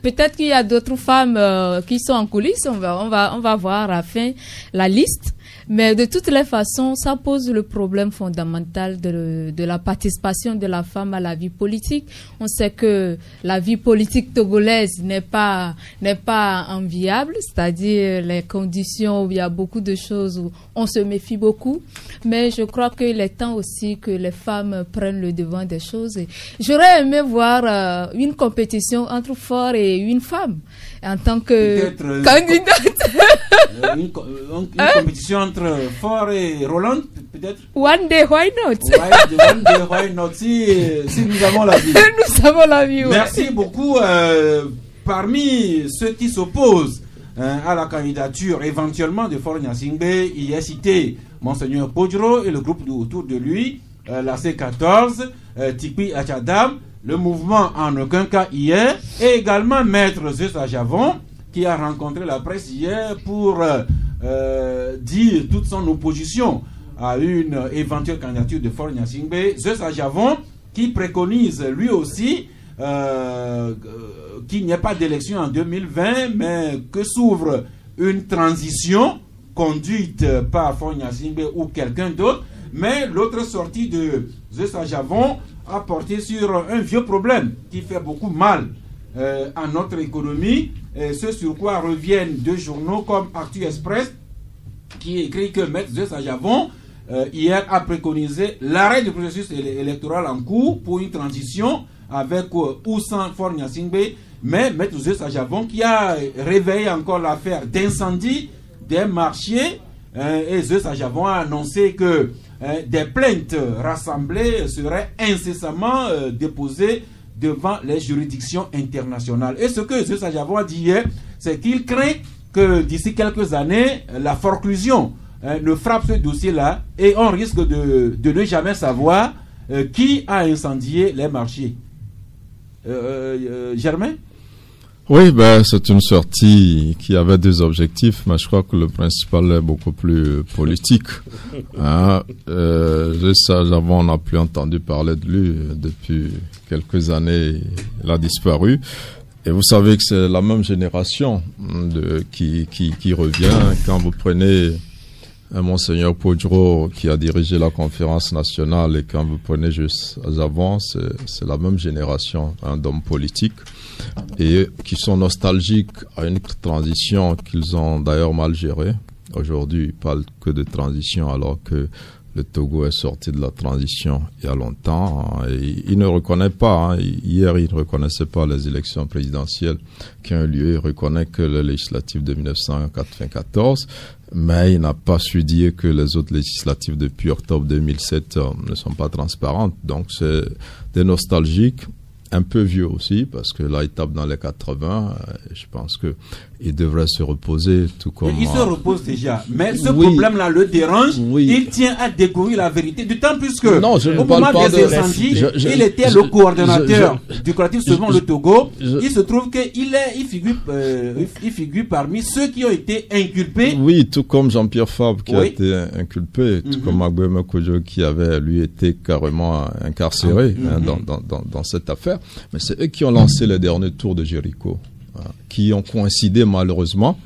S4: peut-être qu'il y a d'autres femmes qui sont en coulisses. On va voir à la fin la liste. Mais de toutes les façons, ça pose le problème fondamental de la participation de la femme à la vie politique. On sait que la vie politique togolaise n'est pas enviable, c'est-à-dire les conditions où il y a beaucoup de choses où on se méfie beaucoup. Mais je crois qu'il est temps aussi que les femmes prennent le devant des choses. Et j'aurais aimé voir une compétition entre Faure et une femme en tant que candidate.
S1: Une compétition entre Faure et Roland, peut-être.
S4: One day, why not?
S1: One day, why not? Si nous avons la vie.
S4: Nous avons la vie, ouais.
S1: Merci beaucoup. Parmi ceux qui s'opposent à la candidature éventuellement de Faure Gnassingbé, il y a cité Monseigneur Podjoro et le groupe autour de lui, la C14, Tikpi Achadam, le mouvement En Aucun Cas hier, et également Maître Zeus Ajavon, qui a rencontré la presse hier pour dire toute son opposition à une éventuelle candidature de Faure Gnassingbé. Zeus Ajavon, qui préconise lui aussi qu'il n'y ait pas d'élection en 2020, mais que s'ouvre une transition conduite par Faure Gnassingbé ou quelqu'un d'autre. Mais l'autre sortie de Zeus Ajavon a porté sur un vieux problème qui fait beaucoup mal à notre économie, et ce sur quoi reviennent deux journaux comme Actu Express, qui écrit que Maître Zeus Ajavon hier a préconisé l'arrêt du processus électoral en cours pour une transition avec ou sans Faure Gnassingbé, mais Maître Zeus Ajavon qui a réveillé encore l'affaire d'incendie des marchés, et Zeus Ajavon a annoncé que des plaintes rassemblées seraient incessamment déposées devant les juridictions internationales. Et ce que Zeus Ajavon a dit hier, c'est qu'il craint que d'ici quelques années, la forclusion ne frappe ce dossier-là et on risque de ne jamais savoir qui a incendié les marchés. Germain?
S2: Oui, c'est une sortie qui avait deux objectifs, mais je crois que le principal est beaucoup plus politique. On n'a plus entendu parler de lui depuis quelques années. Il a disparu. Et vous savez que c'est la même génération qui revient. Quand vous prenez Monseigneur Podro qui a dirigé la conférence nationale et quand vous prenez juste avant, c'est la même génération d'hommes politiques et qui sont nostalgiques à une transition qu'ils ont d'ailleurs mal gérée. Aujourd'hui, ils parlent que de transition alors que le Togo est sorti de la transition il y a longtemps. Et il ne reconnaît pas, hier il ne reconnaissait pas les élections présidentielles qui ont eu lieu, il reconnaît que les législatives de 1994, mais il n'a pas su dire que les autres législatives depuis octobre 2007 ne sont pas transparentes. Donc c'est des nostalgiques, un peu vieux aussi, parce que là il tape dans les 80, je pense que il devrait se reposer tout comme...
S1: Il se repose déjà, mais ce problème-là le dérange, il tient à découvrir la vérité, d'autant plus que au moment des incendies, il était le coordonnateur du collectif Sauvons le Togo, il se trouve qu'il figure parmi ceux qui ont été inculpés.
S2: Oui, tout comme Jean-Pierre Fabre qui a été inculpé, tout comme Agboué Kojo qui avait lui été carrément incarcéré dans cette affaire, mais c'est eux qui ont lancé le dernier tour de Jéricho, qui ont coïncidé malheureusement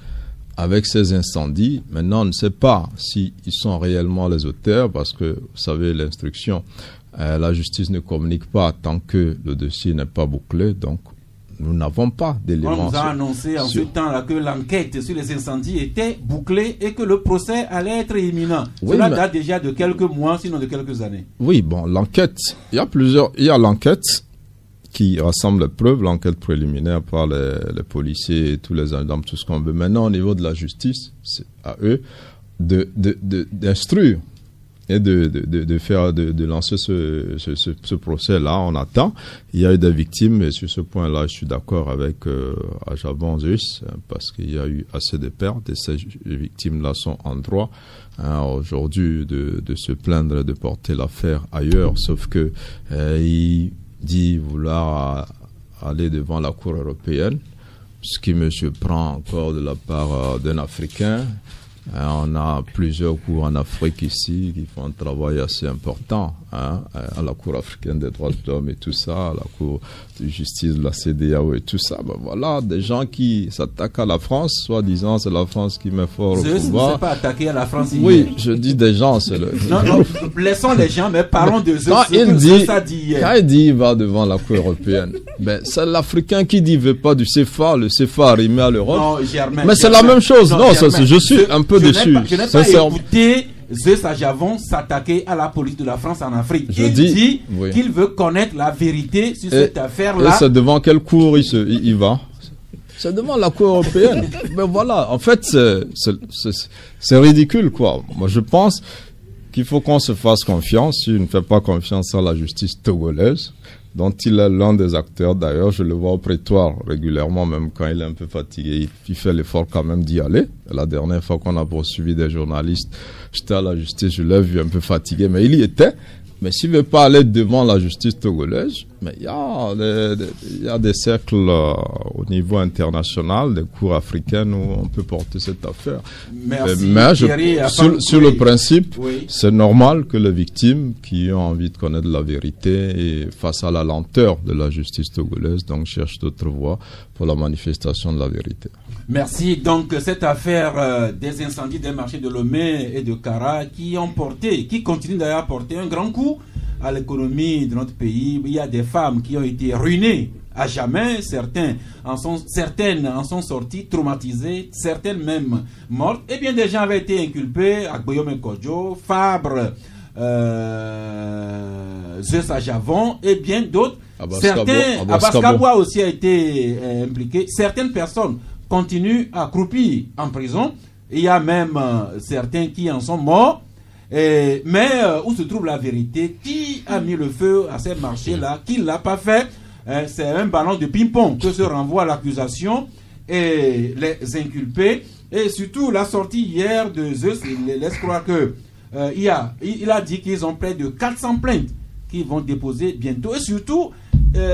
S2: avec ces incendies. Maintenant, on ne sait pas s'ils sont réellement les auteurs parce que, vous savez, l'instruction, la justice ne communique pas tant que le dossier n'est pas bouclé. Donc, nous n'avons pas d'éléments.
S1: On nous a annoncé en ce temps-là que l'enquête sur les incendies était bouclée et que le procès allait être imminent. Cela date déjà de quelques mois, sinon de quelques années.
S2: Oui, bon, l'enquête, il y a l'enquête qui rassemble les preuves, l'enquête préliminaire par les policiers et tous les gendarmes, tout ce qu'on veut. Maintenant, au niveau de la justice, c'est à eux d'instruire et de lancer ce procès-là. On attend. Il y a eu des victimes et sur ce point-là, je suis d'accord avec Ajavon Zeus parce qu'il y a eu assez de pertes et ces victimes-là sont en droit aujourd'hui de se plaindre et de porter l'affaire ailleurs, sauf que il dit vouloir aller devant la Cour européenne, ce qui me surprend encore de la part d'un Africain. On a plusieurs cours en Afrique ici qui font un travail assez important, à la Cour africaine des droits de l'homme et tout ça, à la Cour de justice de la CEDEAO et tout ça. Voilà, des gens qui s'attaquent à la France, soi-disant c'est la France qui met fort au pouvoir.
S1: Je ne sais pas attaquer à la France.
S2: Oui, je dis des gens, c'est le...
S1: Non, laissons les gens, mais parlons de eux.
S2: Quand il dit il va devant la Cour européenne, c'est l'Africain qui dit il veut pas du CFA, le CFA arrivé à l'Europe. Non, Germain. Mais c'est la même chose. Non, je suis un peu déçu.
S1: Je n'ai pas écouté Zeus Ajavon s'attaquer à la police de la France en Afrique. Il dit qu'il veut connaître la vérité sur cette affaire-là.
S2: Et c'est devant quelle cour il va? C'est devant la Cour européenne. Mais voilà, en fait, c'est ridicule, quoi. Moi, je pense qu'il faut qu'on se fasse confiance. S'il ne fait pas confiance à la justice togolaise, dont il est l'un des acteurs. D'ailleurs, je le vois au prétoire régulièrement, même quand il est un peu fatigué. Il fait l'effort quand même d'y aller. La dernière fois qu'on a poursuivi des journalistes, j'étais à la justice, je l'ai vu un peu fatigué, mais il y était. Mais s'il ne veut pas aller devant la justice togolaise, mais il y a des cercles au niveau international, des cours africaines où on peut porter cette affaire.
S1: Merci,
S2: mais sur le principe, c'est normal que les victimes qui ont envie de connaître la vérité et face à la lenteur de la justice togolaise, donc cherchent d'autres voies pour la manifestation de la vérité.
S1: Merci. Donc cette affaire des incendies des marchés de Lomé et de Kara qui continuent d'ailleurs à porter un grand coup à l'économie de notre pays. Il y a des femmes qui ont été ruinées à jamais, certaines en sont sorties traumatisées, certaines même mortes, et bien des gens avaient été inculpés, Agboyome Kojo, Fabre, Zeus Ajavon et bien d'autres. Abaskaboua aussi a été impliqué. Certaines personnes continuent à croupir en prison. Il y a même certains qui en sont morts. Mais où se trouve la vérité? Qui a mis le feu à ces marchés-là? Qui ne l'a pas fait? C'est un ballon de ping-pong que se renvoie l'accusation. et les inculpés. Et surtout, la sortie hier de Zeus laisse croire que il a dit qu'ils ont près de 400 plaintes qu'ils vont déposer bientôt. Et surtout,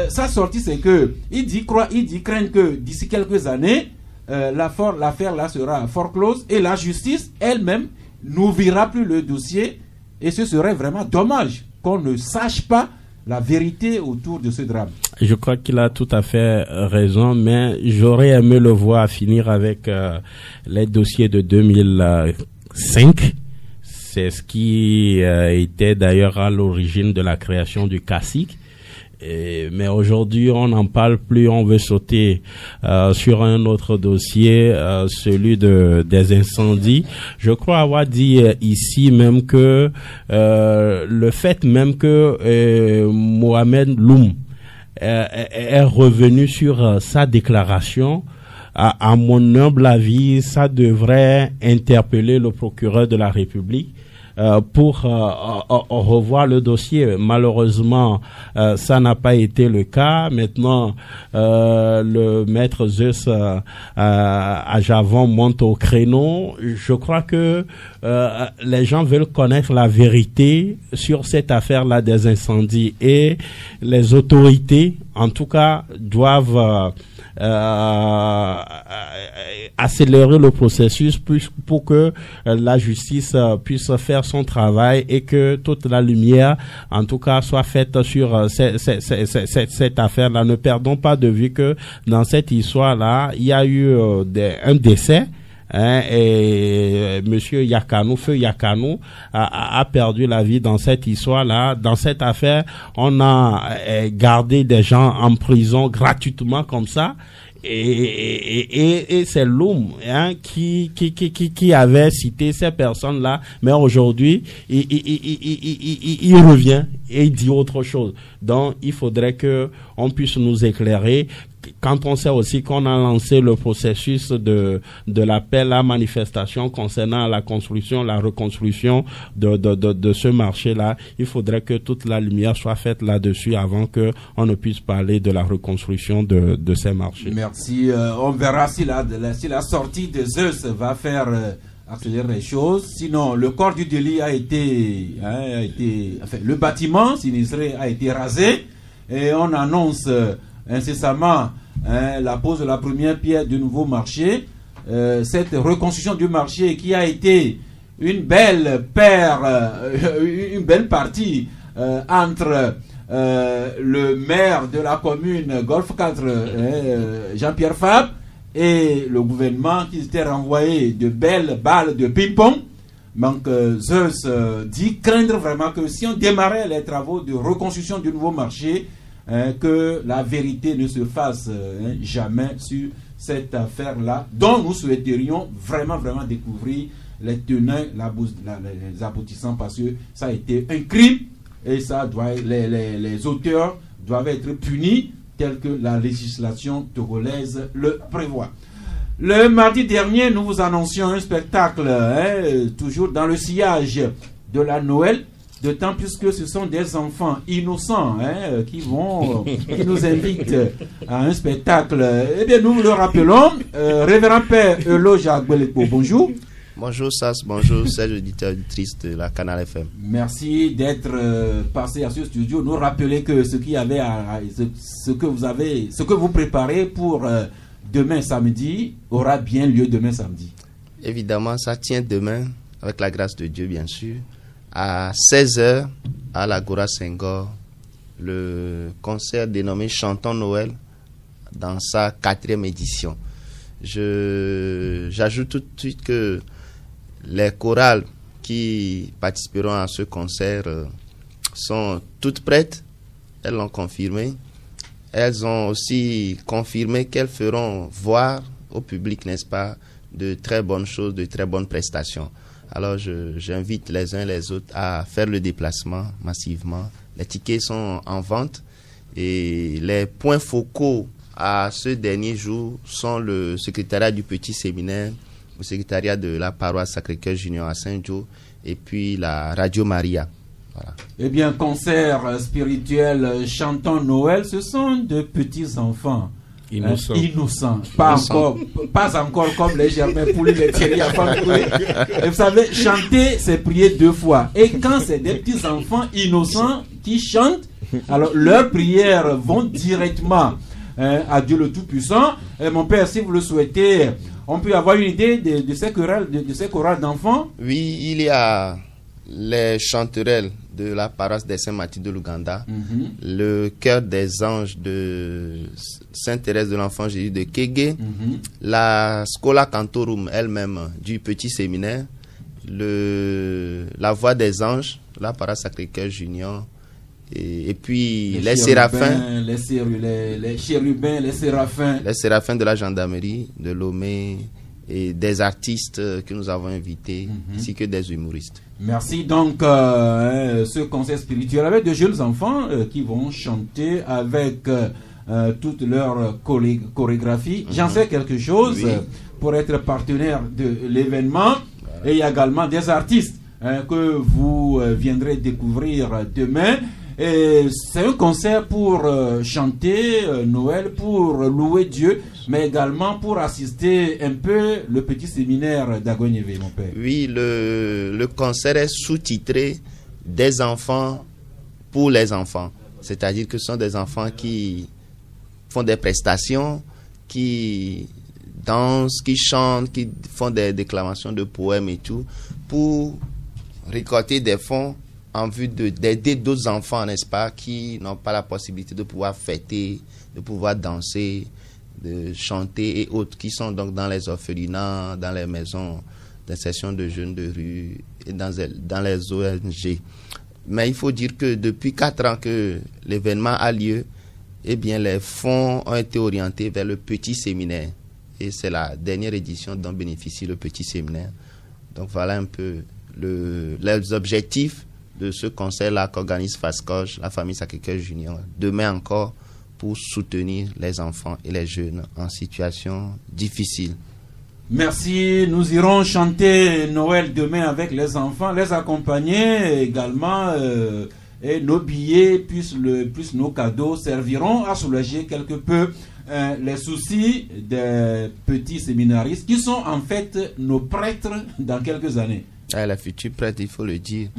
S1: sa sortie, c'est que il dit craindre que d'ici quelques années, l'affaire là sera forclose et la justice elle-même n'ouvrira plus le dossier. Et ce serait vraiment dommage qu'on ne sache pas la vérité autour de ce drame.
S3: Je crois qu'il a tout à fait raison, mais j'aurais aimé le voir finir avec les dossiers de 2005. C'est ce qui était d'ailleurs à l'origine de la création du CACIC. Mais aujourd'hui, on n'en parle plus, on veut sauter sur un autre dossier, celui des incendies. Je crois avoir dit ici même que le fait même que Mohamed Loum est revenu sur sa déclaration, à mon humble avis, ça devrait interpeller le procureur de la République pour revoir le dossier. Malheureusement, ça n'a pas été le cas. Maintenant, le maître Zeus à Javon monte au créneau. Je crois que les gens veulent connaître la vérité sur cette affaire-là des incendies et les autorités, en tout cas, doivent accélérer le processus pour que la justice puisse faire son travail et que toute la lumière, en tout cas, soit faite sur cette affaire-là. Ne perdons pas de vue que dans cette histoire-là, il y a eu un décès. Et Monsieur Yakanou, Feu Yakanou, a perdu la vie dans cette histoire-là. Dans cette affaire, on a gardé des gens en prison gratuitement comme ça. Et c'est Loum qui avait cité ces personnes-là, mais aujourd'hui il revient et il dit autre chose. Donc il faudrait que on puisse nous éclairer. Quand on sait aussi qu'on a lancé le processus de l'appel à manifestation concernant la construction, la reconstruction de ce marché-là, il faudrait que toute la lumière soit faite là-dessus avant que on ne puisse parler de la reconstruction de ces marchés.
S1: Merci. On verra si la sortie de Zeus va faire accélérer les choses. Sinon, le corps du délit le bâtiment sinistré a été rasé et on annonce incessamment la pose de la première pierre du nouveau marché. Cette reconstruction du marché qui a été une belle partie entre le maire de la commune Golfe 4, Jean-Pierre Fabre, et le gouvernement qui s'était renvoyé de belles balles de ping-pong. Donc Zeus dit craindre vraiment que si on démarrait les travaux de reconstruction du nouveau marché, que la vérité ne se fasse jamais sur cette affaire-là, dont nous souhaiterions vraiment découvrir les tenants, les aboutissants, parce que ça a été un crime et ça doit, les auteurs doivent être punis tel que la législation togolaise le prévoit. Le mardi dernier, nous vous annoncions un spectacle, toujours dans le sillage de la Noël, d'autant plus que ce sont des enfants innocents qui nous invitent à un spectacle. Eh bien, nous le rappelons, Révérend Père Eloge Agbelepo, bonjour.
S6: Bonjour Sas, bonjour chers auditeurs et auditrices de la Canal FM.
S1: Merci d'être passé à ce studio. Nous rappeler que ce que vous préparez pour demain samedi aura bien lieu demain samedi.
S6: Évidemment, ça tient demain, avec la grâce de Dieu bien sûr, à 16h à l'Agora Senghor, le concert dénommé Chantons Noël dans sa 4e édition. J'ajoute tout de suite que les chorales qui participeront à ce concert sont toutes prêtes, elles l'ont confirmé. Elles ont aussi confirmé qu'elles feront voir au public, n'est-ce pas, de très bonnes choses, de très bonnes prestations. Alors j'invite les uns les autres à faire le déplacement massivement. Les tickets sont en vente et les points focaux à ce dernier jour sont le secrétariat du Petit Séminaire, le secrétariat de la paroisse Sacré-Cœur Junior à Saint-Jo et puis la Radio Maria. Voilà. Eh
S1: bien, concert spirituel Chantons Noël, ce sont de petits enfants.
S3: Innocent.
S1: Innocent. Pas encore comme les Germains Pouli, les Thierry Afan-Koulé. Et vous savez, chanter, c'est prier 2 fois. Et quand c'est des petits enfants innocents qui chantent, alors leurs prières vont directement à Dieu le Tout-Puissant. Et mon père, si vous le souhaitez, on peut avoir une idée de ces chorales d'enfants.
S6: Oui, il y a les chanterelles de la paroisse des Saint-Mathilde de l'Ouganda, le chœur des anges de Sainte-Thérèse de l'Enfant Jésus de Kégué, la Scola Cantorum elle-même du petit séminaire, la voix des anges, la paroisse Sacré-Cœur Junior, et puis les séraphins,
S1: les chérubins, les séraphins
S6: de la gendarmerie de Lomé, et des artistes que nous avons invités, ainsi que des humoristes.
S1: Merci. Donc, ce concert spirituel avec de jeunes enfants qui vont chanter avec toute leur chorégraphie. J'en sais quelque chose pour être partenaire de l'événement. Et il y a également des artistes que vous viendrez découvrir demain. Et c'est un concert pour chanter Noël, pour louer Dieu, mais également pour assister un peu le petit séminaire d'Agognévé, mon père.
S6: Oui, le concert est sous-titré « Des enfants pour les enfants ». C'est-à-dire que ce sont des enfants qui font des prestations, qui dansent, qui chantent, qui font des déclamations de poèmes et tout, pour récolter des fonds en vue d'aider d'autres enfants, n'est-ce pas, qui n'ont pas la possibilité de pouvoir fêter, de pouvoir danser, de chanter et autres, qui sont donc dans les orphelinats, dans les maisons d'insertion de jeunes de rue et dans les ONG. Mais il faut dire que depuis 4 ans que l'événement a lieu, eh bien les fonds ont été orientés vers le petit séminaire. Et c'est la dernière édition dont bénéficie le petit séminaire. Donc voilà un peu les objectifs de ce concert-là qu'organise FASCOJ, la famille Sacré-Cœur Junior, demain encore, pour soutenir les enfants et les jeunes en situation difficile.
S1: Merci. Nous irons chanter Noël demain avec les enfants, les accompagner également. Et nos billets, plus nos cadeaux, serviront à soulager quelque peu les soucis des petits séminaristes qui sont en fait nos prêtres dans quelques années.
S6: Les futurs prêtres, il faut le dire.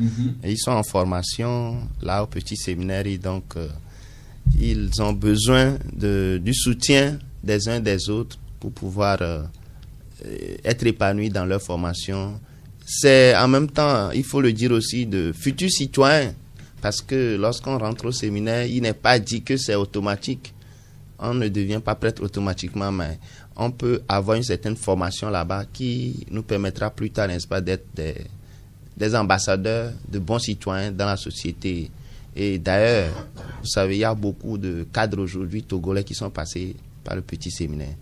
S6: Et ils sont en formation là au petit séminaire et donc ils ont besoin du soutien des uns des autres pour pouvoir être épanouis dans leur formation. C'est en même temps, il faut le dire aussi, de futurs citoyens, parce que lorsqu'on rentre au séminaire, il n'est pas dit que c'est automatique. On ne devient pas prêtre automatiquement, mais on peut avoir une certaine formation là-bas qui nous permettra plus tard, n'est-ce pas, d'être des ambassadeurs, de bons citoyens dans la société. Et d'ailleurs, vous savez, il y a beaucoup de cadres aujourd'hui togolais qui sont passés par le petit séminaire.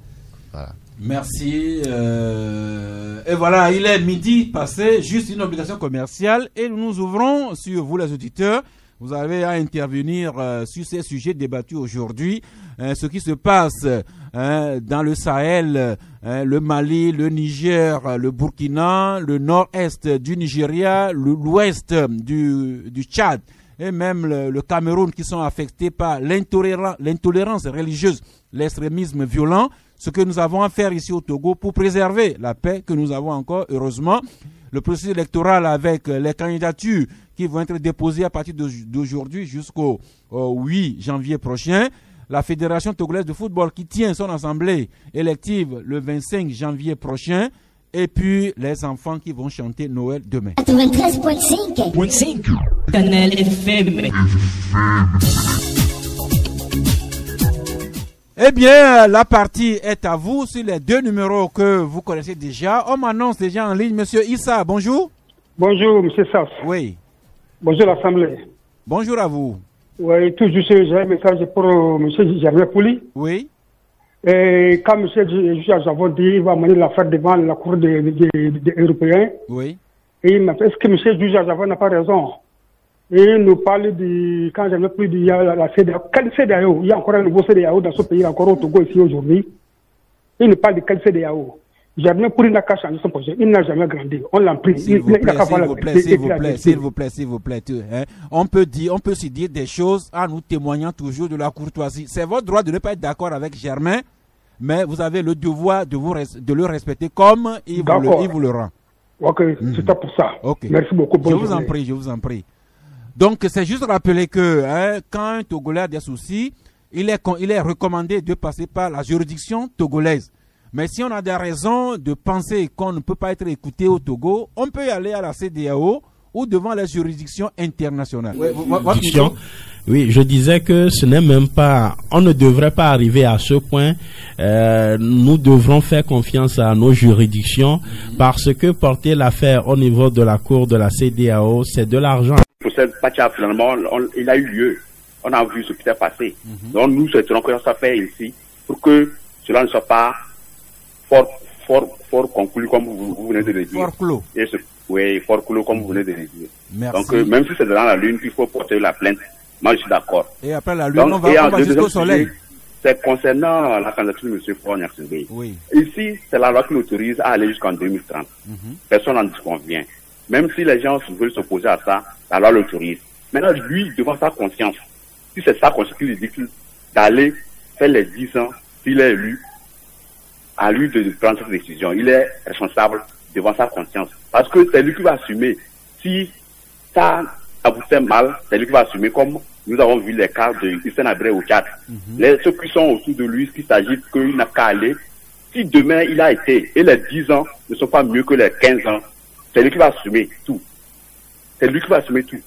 S6: Voilà.
S1: Merci. Et voilà, il est midi passé, juste une obligation commerciale et nous ouvrons sur vous les auditeurs. Vous avez à intervenir sur ces sujets débattus aujourd'hui. Ce qui se passe dans le Sahel, le Mali, le Niger, le Burkina, le nord-est du Nigeria, l'ouest du Tchad et même le Cameroun qui sont affectés par l'intolérance religieuse, l'extrémisme violent. Ce que nous avons à faire ici au Togo pour préserver la paix que nous avons encore, heureusement. Le processus électoral avec les candidatures qui vont être déposées à partir d'aujourd'hui jusqu'au 8 janvier prochain. La Fédération togolaise de football qui tient son assemblée élective le 25 janvier prochain. Et puis les enfants qui vont chanter Noël demain.
S7: 93.5 Canal FM.
S1: Eh bien, la partie est à vous sur les 2 numéros que vous connaissez déjà. On m'annonce déjà en ligne, Monsieur Issa, bonjour.
S8: Bonjour, Monsieur Sass.
S1: Oui.
S8: Bonjour, l'Assemblée.
S1: Bonjour à vous.
S8: Oui, toujours, j'ai un message pour M. Germain Pouli.
S1: Oui.
S8: Et quand M. Javon dit qu'il va mener l'affaire devant la Cour des Européens.
S1: Oui.
S8: Et il m'a fait, est-ce que M. Javon n'a pas raison? Et il nous parle de, quand j'avais plus dit, la CEDEAO. Quelle CEDEAO? Il y a encore un nouveau CEDEAO dans ce pays, encore au Togo ici aujourd'hui. Il nous parle de quelle CEDEAO? Germain Pouli n'a qu'à changer son projet. Il n'a jamais grandi. On l'a pris.
S1: S'il vous plaît. On peut se dire des choses en nous témoignant toujours de la courtoisie. C'est votre droit de ne pas être d'accord avec Germain. mais vous avez le devoir de le respecter comme il vous le rend.
S8: Ok, c'était pour ça.
S1: Okay.
S8: Merci beaucoup.
S1: Je vous en prie. Donc, c'est juste rappeler que quand un Togolais a des soucis, il est recommandé de passer par la juridiction togolaise. Mais si on a des raisons de penser qu'on ne peut pas être écouté au Togo, on peut y aller à la CEDEAO ou devant la juridiction internationale.
S3: Oui, je disais que ce n'est même pas, on ne devrait pas arriver à ce point. Nous devrons faire confiance à nos juridictions parce que porter l'affaire au niveau de la cour de la CEDEAO, c'est de l'argent.
S9: Pour cette partie, finalement, il a eu lieu. On a vu ce qui s'est passé. Donc nous souhaiterons que ça fait ici pour que cela ne soit pas fort conclu comme vous venez de le dire.
S1: Fort clos.
S9: Oui, fort clos comme vous venez de le dire.
S1: Merci.
S9: Donc même si c'est dans la lune qu'il faut porter la plainte, moi je suis d'accord.
S1: Et après la lune, on va jusqu'au soleil.
S9: C'est concernant la candidature de M. Faure-Gnassingbé.
S1: Oui.
S9: Ici, c'est la loi qui l'autorise à aller jusqu'en 2030. Personne n'en disconvient. Même si les gens veulent s'opposer à ça, la loi l'autorise. Maintenant, lui, devant sa conscience, si c'est sa conscience qui lui dit d'aller faire les 10 ans, s'il est élu, à lui de prendre cette décision. Il est responsable devant sa conscience. Parce que c'est lui qui va assumer. Si ça aboutit mal, c'est lui qui va assumer, comme nous avons vu les cas de Hissène Habré au Tchad. Ceux qui sont autour de lui, qu'il s'agit qu'il n'a qu'à aller. Si demain il a été, et les 10 ans ne sont pas mieux que les 15 ans, c'est lui qui va assumer tout. C'est lui qui va assumer tout.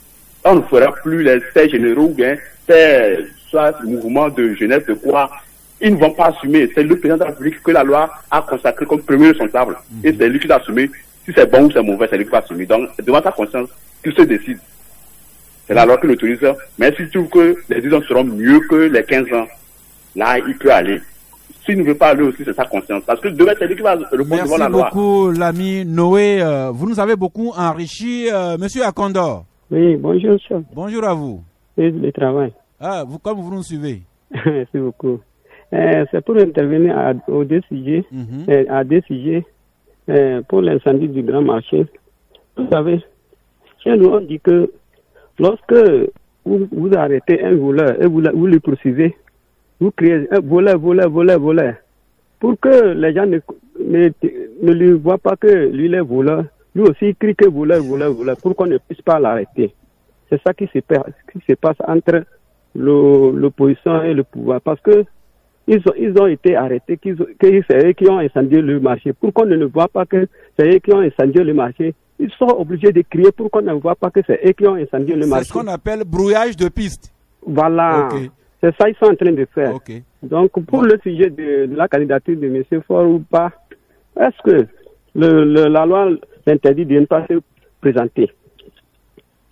S9: On ne fera plus les faits généraux ou bien soit mouvements de jeunesse de quoi ils ne vont pas assumer. C'est le président de la République que la loi a consacré comme premier responsable. Et c'est lui qui va assumer. Si c'est bon ou c'est mauvais, c'est lui qui va assumer. Donc, c'est devant sa conscience qu'il se décide. C'est la loi qui l'autorise. Mais s'il trouve que les 10 ans seront mieux que les 15 ans, là, il peut aller. S'il ne veut pas aller aussi, c'est sa conscience. Parce que demain, c'est lui qui va répondre devant la loi.
S1: Merci beaucoup, l'ami Noé. Vous nous avez beaucoup enrichi. Monsieur Akondor.
S10: Oui, bonjour, chef.
S1: Bonjour à vous.
S10: Et le travail.
S1: Ah, comme vous nous suivez.
S10: Merci beaucoup. C'est pour intervenir à deux sujets, pour l'incendie du grand marché. Vous savez, chez nous, on dit que lorsque vous arrêtez un voleur et vous le poursuivez, vous criez voleur. Pour que les gens ne lui voient pas que lui est voleur, lui aussi il crie que voleur, pour qu'on ne puisse pas l'arrêter. C'est ça qui se passe entre l'opposition et le pouvoir. Parce que ils ont été arrêtés, que c'est eux qui ont incendié le marché. Pour qu'on ne voit pas que c'est eux qui ont incendié le marché, ils sont obligés de crier pour qu'on ne voit pas que c'est eux qui ont incendié le marché.
S1: C'est ce qu'on appelle brouillage de piste.
S10: Voilà. Okay. C'est ça qu'ils sont en train de faire. Okay. Donc, pour le sujet de la candidature de M. Faure ou pas, est-ce que la loi l'interdit de ne pas se présenter?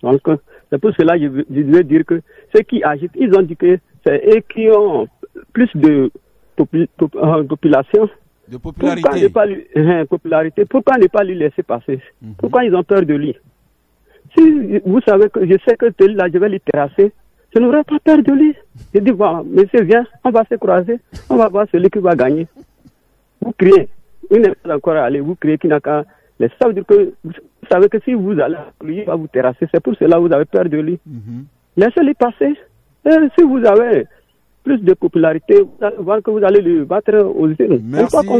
S10: Donc, c'est pour cela que je veux dire que ceux qui agitent, ils ont dit que c'est eux qui ont plus de population.
S1: De popularité.
S10: Popularité. Pourquoi ne pas lui laisser passer? Pourquoi ils ont peur de lui? Si vous savez que je sais que là, je vais lui terrasser, je n'aurai pas peur de lui. Je dis, voilà, monsieur, viens, on va se croiser, on va voir celui qui va gagner. Vous criez, il n'est pas encore allé, vous criez qu'il n'a qu'à. Ça veut dire que vous savez que si vous allez, lui, il va vous terrasser. C'est pour cela que vous avez peur de lui. Laissez-le passer. Et si vous avez plus de popularité, vous allez voir que vous allez le battre aux urnes.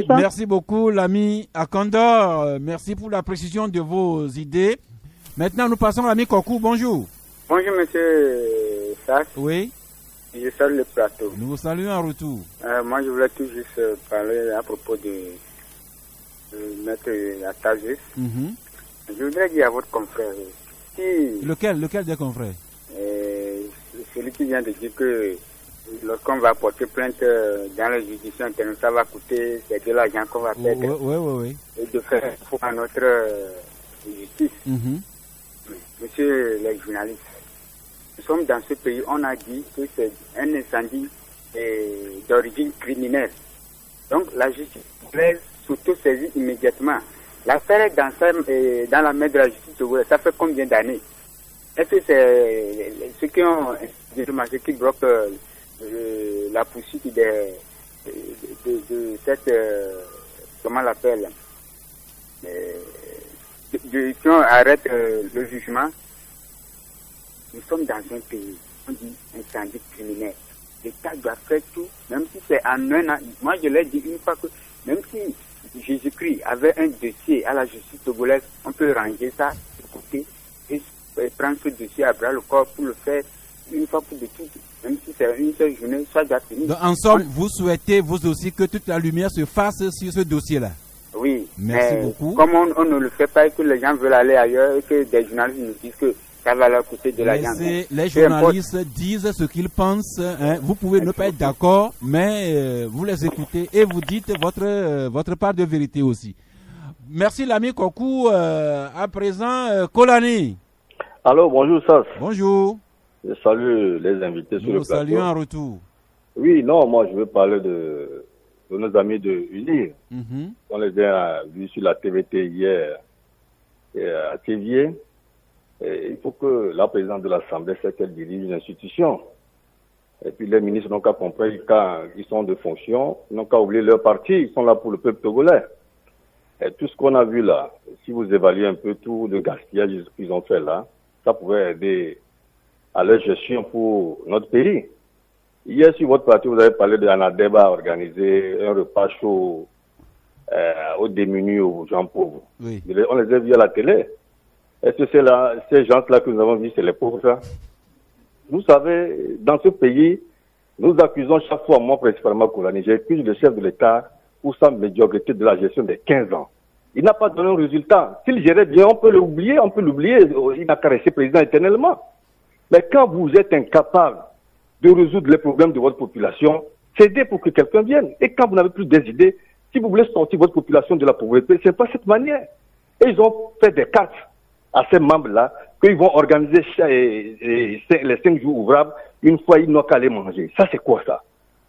S1: Merci beaucoup, l'ami Akondor. Merci pour la précision de vos idées. Maintenant, nous passons à l'ami Kokou. Bonjour.
S11: Bonjour, monsieur Sass.
S1: Oui.
S11: Je salue le plateau.
S1: Nous vous saluons en retour.
S11: Moi, je voulais tout juste parler à propos de Maître Atazis. Je voudrais dire à votre confrère.
S1: Lequel des confrères?
S11: Celui qui vient de dire que lorsqu'on va porter plainte dans la juridiction interne, ça va coûter, c'est de l'argent qu'on va perdre.
S1: Oui.
S11: Et de faire pour notre justice. Monsieur les journalistes, nous sommes dans ce pays, on a dit que c'est un incendie d'origine criminelle. Donc la justice doit surtout saisir immédiatement. L'affaire est dans la main de la justice. Ça fait combien d'années? Est-ce que c'est ceux qui ont qui bloquent la poursuite de cette comment on l'appelle qui arrête le jugement? Nous sommes dans un pays, on dit incendie criminel. l'État doit faire tout, même si c'est en un an. Moi, je l'ai dit une fois que même si Jésus-Christ avait un dossier à la justice togolaise, on peut ranger ça de côté et prendre ce dossier à bras le corps pour le faire une fois pour de toutes. Même si c'est une seule journée, ça doit finir.
S1: Donc, en somme, vous souhaitez vous aussi que toute la lumière se fasse sur ce dossier-là?
S11: Oui.
S1: Merci beaucoup.
S11: Comme on ne le fait pas et que les gens veulent aller ailleurs et que des journalistes nous disent que ça va leur coûter de l'argent.
S1: Les journalistes disent ce qu'ils pensent. Hein. Vous pouvez ne pas être d'accord, mais vous les écoutez et vous dites votre part de vérité aussi. Merci l'ami Kokou. À présent, Kolani.
S12: Alors, bonjour Sas.
S1: Bonjour.
S12: Je salue les invités sur le plateau.
S1: Nous saluons en retour.
S12: Oui, non, moi je veux parler de nos amis de UNIR. On les a vus sur la TVT hier à Théviers. Il faut que la présidente de l'Assemblée sait qu'elle dirige une institution. Et puis les ministres n'ont qu'à comprendre quand ils sont de fonction, ils n'ont qu'à oublier leur parti, ils sont là pour le peuple togolais. Et tout ce qu'on a vu là, si vous évaluez un peu tout le gaspillage qu'ils ont fait là, ça pourrait aider à leur gestion pour notre pays. Hier, sur votre parti, vous avez parlé d'Anadeba organiser un repas chaud aux démunis, aux gens pauvres.
S1: Oui.
S12: On les a vus à la télé. Est-ce que c'est là, ces gens-là que nous avons vus, c'est les pauvres, ça? Vous savez, dans ce pays, nous accusons chaque fois, moi principalement Kolani, j'accuse le chef de l'État pour sa médiocrité de la gestion des 15 ans. Il n'a pas donné un résultat. S'il gérait bien, on peut l'oublier, il n'a qu'à rester président éternellement. Mais quand vous êtes incapable de résoudre les problèmes de votre population, cédez pour que quelqu'un vienne. Et quand vous n'avez plus des idées, si vous voulez sortir votre population de la pauvreté, c'est pas cette manière. Et ils ont fait des cartes à ces membres-là qu'ils vont organiser les 5 jours ouvrables, une fois ils n'ont qu'à aller manger. Ça, c'est quoi ça?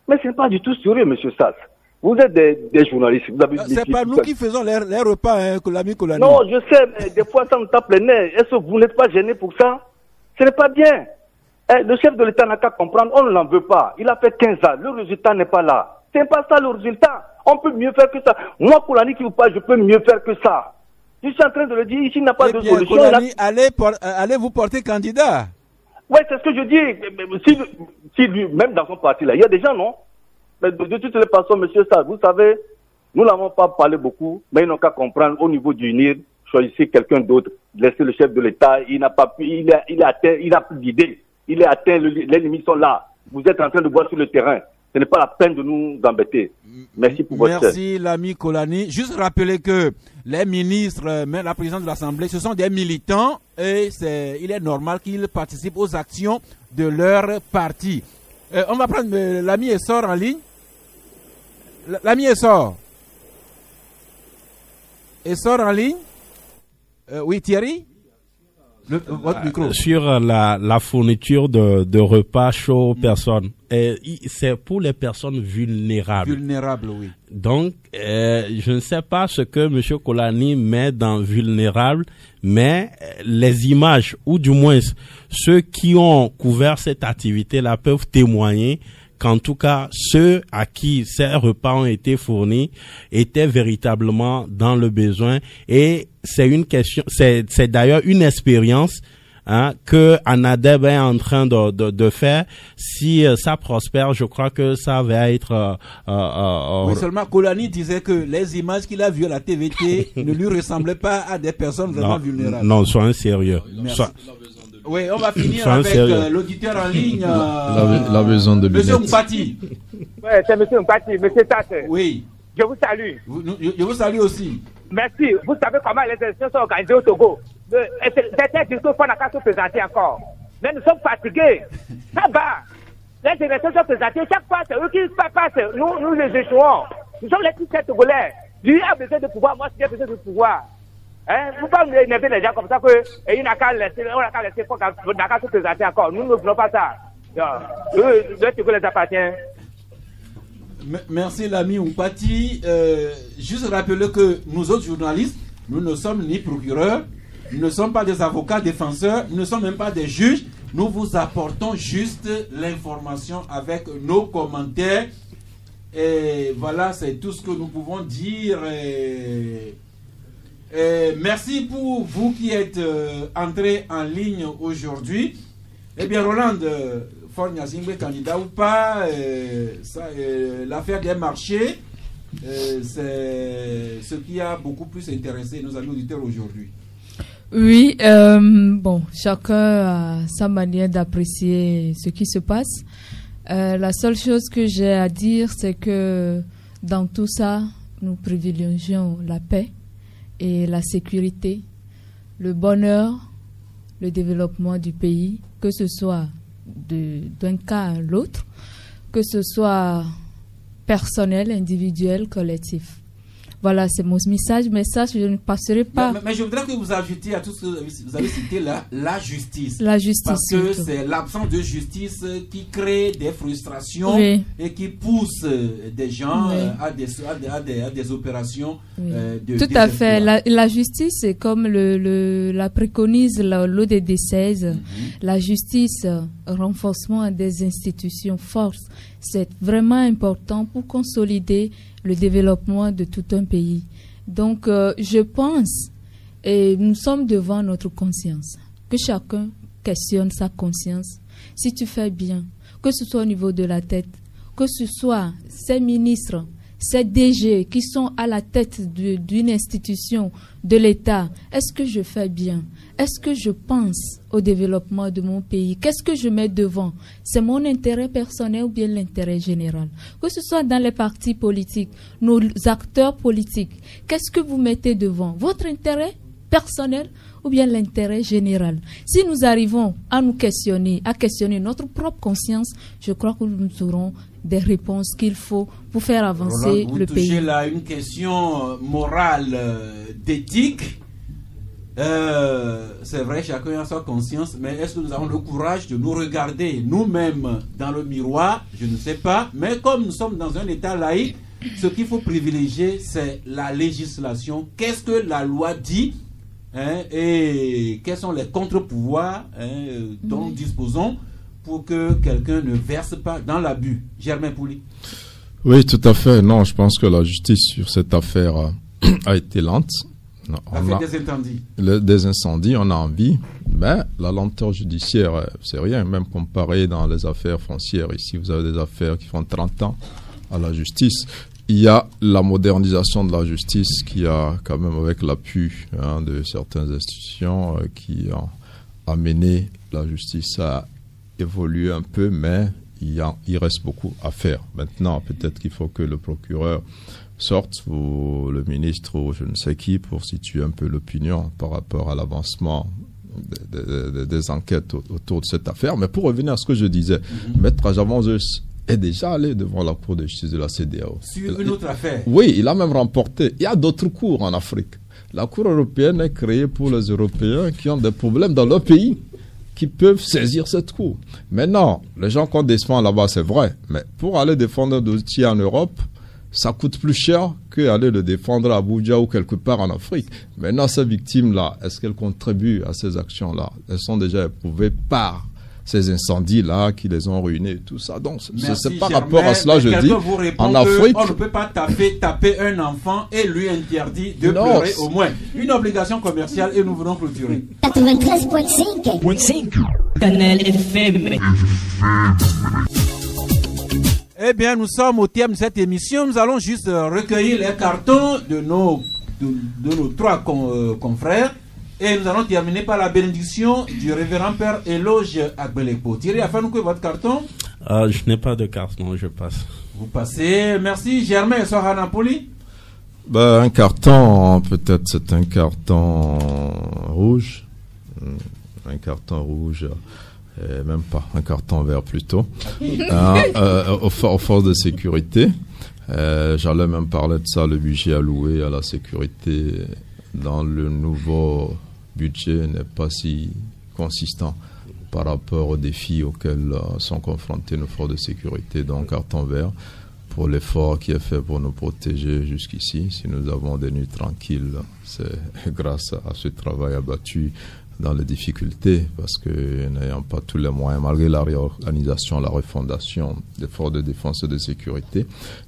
S12: Mais ce n'est pas du tout sérieux, monsieur Sass. Vous êtes des journalistes.
S1: C'est pas nous qui faisons les repas, hein, l'ami Kolani.
S12: Non, je sais, mais des fois ça nous tape les nerfs. Est-ce que vous n'êtes pas gêné pour ça? Ce n'est pas bien. Le chef de l'État n'a qu'à comprendre, on ne l'en veut pas. Il a fait 15 ans, le résultat n'est pas là. Ce n'est pas ça le résultat. On peut mieux faire que ça. Moi, Kolani qui vous parle, je peux mieux faire que ça. Je suis en train de le dire, ici il n'y a pas de solution.
S1: Kolani, allez vous porter candidat.
S12: Oui, c'est ce que je dis. Si lui, même dans son parti là, il y a des gens, non? Mais de toutes les façons, monsieur Sass, vous savez, nous n'avons pas parlé beaucoup, mais ils n'ont qu'à comprendre au niveau du NIR, choisissez quelqu'un d'autre, laissez le chef de l'État, il n'a pas pu, il a plus d'idées, il est atteint, les limites sont là. Vous êtes en train de voir sur le terrain. Ce n'est pas la peine de nous embêter. Merci pour votre
S1: Merci l'ami Kolani. Juste rappeler que les ministres, même la présidente de l'Assemblée, ce sont des militants et il est normal qu'ils participent aux actions de leur parti. On va prendre l'ami Essor en ligne. L'ami Essor. Essor en ligne. Oui, Thierry. Votre micro.
S3: Sur la fourniture de repas chauds aux personnes. C'est pour les personnes vulnérables.
S1: Vulnérables, oui.
S3: Donc, je ne sais pas ce que M. Kolani met dans vulnérable, mais les images, ou du moins ceux qui ont couvert cette activité-là peuvent témoigner qu'en tout cas, ceux à qui ces repas ont été fournis étaient véritablement dans le besoin. Et c'est une question, c'est d'ailleurs une expérience que Anadeb est en train de faire. Si ça prospère, je crois que ça va être...
S1: Oui, seulement Kolani disait que les images qu'il a vues à la TVT ne lui ressemblaient pas à des personnes vraiment vulnérables.
S3: Non, soyez sérieux.
S1: Oui, on va finir avec l'auditeur en ligne.
S2: La besoin de
S1: Monsieur Mpati.
S13: Oui, c'est Monsieur Mpati, Monsieur Tasse.
S1: Oui.
S13: Je vous salue.
S1: Je vous salue aussi.
S13: Merci. Vous savez comment les élections sont organisées au Togo. Certains discours qu'on n'a qu'à se présenter encore. Mais nous sommes fatigués. Ça va. Les élections sont présentées. Chaque fois, c'est eux qui passent. Nous les échouons. Nous sommes les petits Togolais. Lui a besoin de pouvoir. Moi, j'ai besoin de pouvoir. Vous ne pouvez pas énerver les gens comme ça qu'il n'a qu'à laisser, on n'a qu'à laisser, on n'a qu'à se présenter encore. Nous ne voulons pas ça. Le Togo les appartient.
S1: Merci l'ami Mpati. Juste rappeler que nous autres journalistes, nous ne sommes ni procureurs, nous ne sommes pas des avocats défenseurs, nous ne sommes même pas des juges. Nous vous apportons juste l'information avec nos commentaires. Et voilà, c'est tout ce que nous pouvons dire. Merci pour vous qui êtes entrés en ligne aujourd'hui. Eh bien, Roland, Fort Gnassingbé candidat ou pas, l'affaire des marchés, c'est ce qui a beaucoup plus intéressé nos amis auditeurs aujourd'hui.
S4: Oui, bon, chacun a sa manière d'apprécier ce qui se passe. La seule chose que j'ai à dire, c'est que dans tout ça, nous privilégions la paix et la sécurité, le bonheur, le développement du pays, que ce soit d'un cas à l'autre, que ce soit personnel, individuel, collectif. Voilà, c'est mon message, mais ça, je ne passerai pas.
S1: Mais je voudrais que vous ajoutiez à tout ce que vous avez cité là, la justice.
S4: La justice.
S1: Parce que c'est l'absence de justice qui crée des frustrations et qui pousse des gens à des opérations de
S4: tout à fait. La justice, c'est comme la préconise l'ODD 16. La justice, renforcement des institutions, force. C'est vraiment important pour consolider le développement de tout un pays. Donc, je pense, et nous sommes devant notre conscience, que chacun questionne sa conscience. Si tu fais bien, que ce soit au niveau de la tête, que ce soit ces ministres, ces DG qui sont à la tête d'une institution de l'État, est-ce que je fais bien? Est-ce que je pense au développement de mon pays? Qu'est-ce que je mets devant? C'est mon intérêt personnel ou bien l'intérêt général? Que ce soit dans les partis politiques, nos acteurs politiques, qu'est-ce que vous mettez devant? Votre intérêt personnel ou bien l'intérêt général? Si nous arrivons à nous questionner, à questionner notre propre conscience, je crois que nous aurons des réponses qu'il faut pour faire avancer le pays.
S1: Vous touchez là une question morale, d'éthique. C'est vrai, chacun a sa conscience, mais est-ce que nous avons le courage de nous regarder nous-mêmes dans le miroir? Je ne sais pas, mais comme nous sommes dans un État laïque, ce qu'il faut privilégier, c'est la législation. Qu'est-ce que la loi dit, et quels sont les contre-pouvoirs dont nous disposons pour que quelqu'un ne verse pas dans l'abus? Germain Pouli.
S2: Oui, tout à fait. Non, je pense que la justice sur cette affaire a été lente. Non, des incendies, on a envie, mais la lenteur judiciaire, c'est rien, même comparé dans les affaires foncières. Ici, vous avez des affaires qui font 30 ans à la justice. Il y a la modernisation de la justice qui a quand même, avec l'appui de certaines institutions, qui ont amené la justice à évoluer un peu, mais il reste beaucoup à faire. Maintenant, peut-être qu'il faut que le procureur sorte, ou le ministre, ou je ne sais qui, pour situer un peu l'opinion par rapport à l'avancement des enquêtes autour de cette affaire. Mais pour revenir à ce que je disais, Maître Ajavanzeus est déjà allé devant la Cour de justice de la CEDEAO.
S1: Sur une autre affaire.
S2: Oui, il a même remporté. Il y a d'autres cours en Afrique. La Cour européenne est créée pour les Européens qui ont des problèmes dans leur pays, qui peuvent saisir cette cour. Maintenant, les gens qu'on défend là-bas, c'est vrai, mais pour aller défendre un dossier en Europe, ça coûte plus cher qu'aller le défendre à Abuja ou quelque part en Afrique. Maintenant, ces victimes-là, est-ce qu'elles contribuent à ces actions-là? Elles sont déjà éprouvées par ces incendies-là qui les ont ruinés et tout ça. Donc, c'est par rapport à cela, je dis, en Afrique...
S1: On ne peut pas taper un enfant et lui interdire de pleurer au moins. Une obligation commerciale et nous voulons clôturer.
S7: 93.5 Canal FM.
S1: Eh bien, nous sommes au terme de cette émission. Nous allons juste recueillir les cartons de nos trois confrères. Et nous allons terminer par la bénédiction du révérend Père Éloge Agbelekpo. Thierry, afin que votre carton?
S3: Je n'ai pas de carton, je passe.
S1: Vous passez. Merci. Germain Sohanapoli.
S2: Un carton, peut-être c'est un carton rouge. Un carton rouge. Même pas, un carton vert plutôt, aux forces de sécurité. J'allais même parler de ça, le budget alloué à la sécurité dans le nouveau budget n'est pas si consistant par rapport aux défis auxquels sont confrontés nos forces de sécurité. Donc carton vert pour l'effort qui est fait pour nous protéger jusqu'ici. Si nous avons des nuits tranquilles, c'est grâce à ce travail abattu dans les difficultés, parce que n'ayant pas tous les moyens, malgré la réorganisation, la refondation des forces de défense et de sécurité,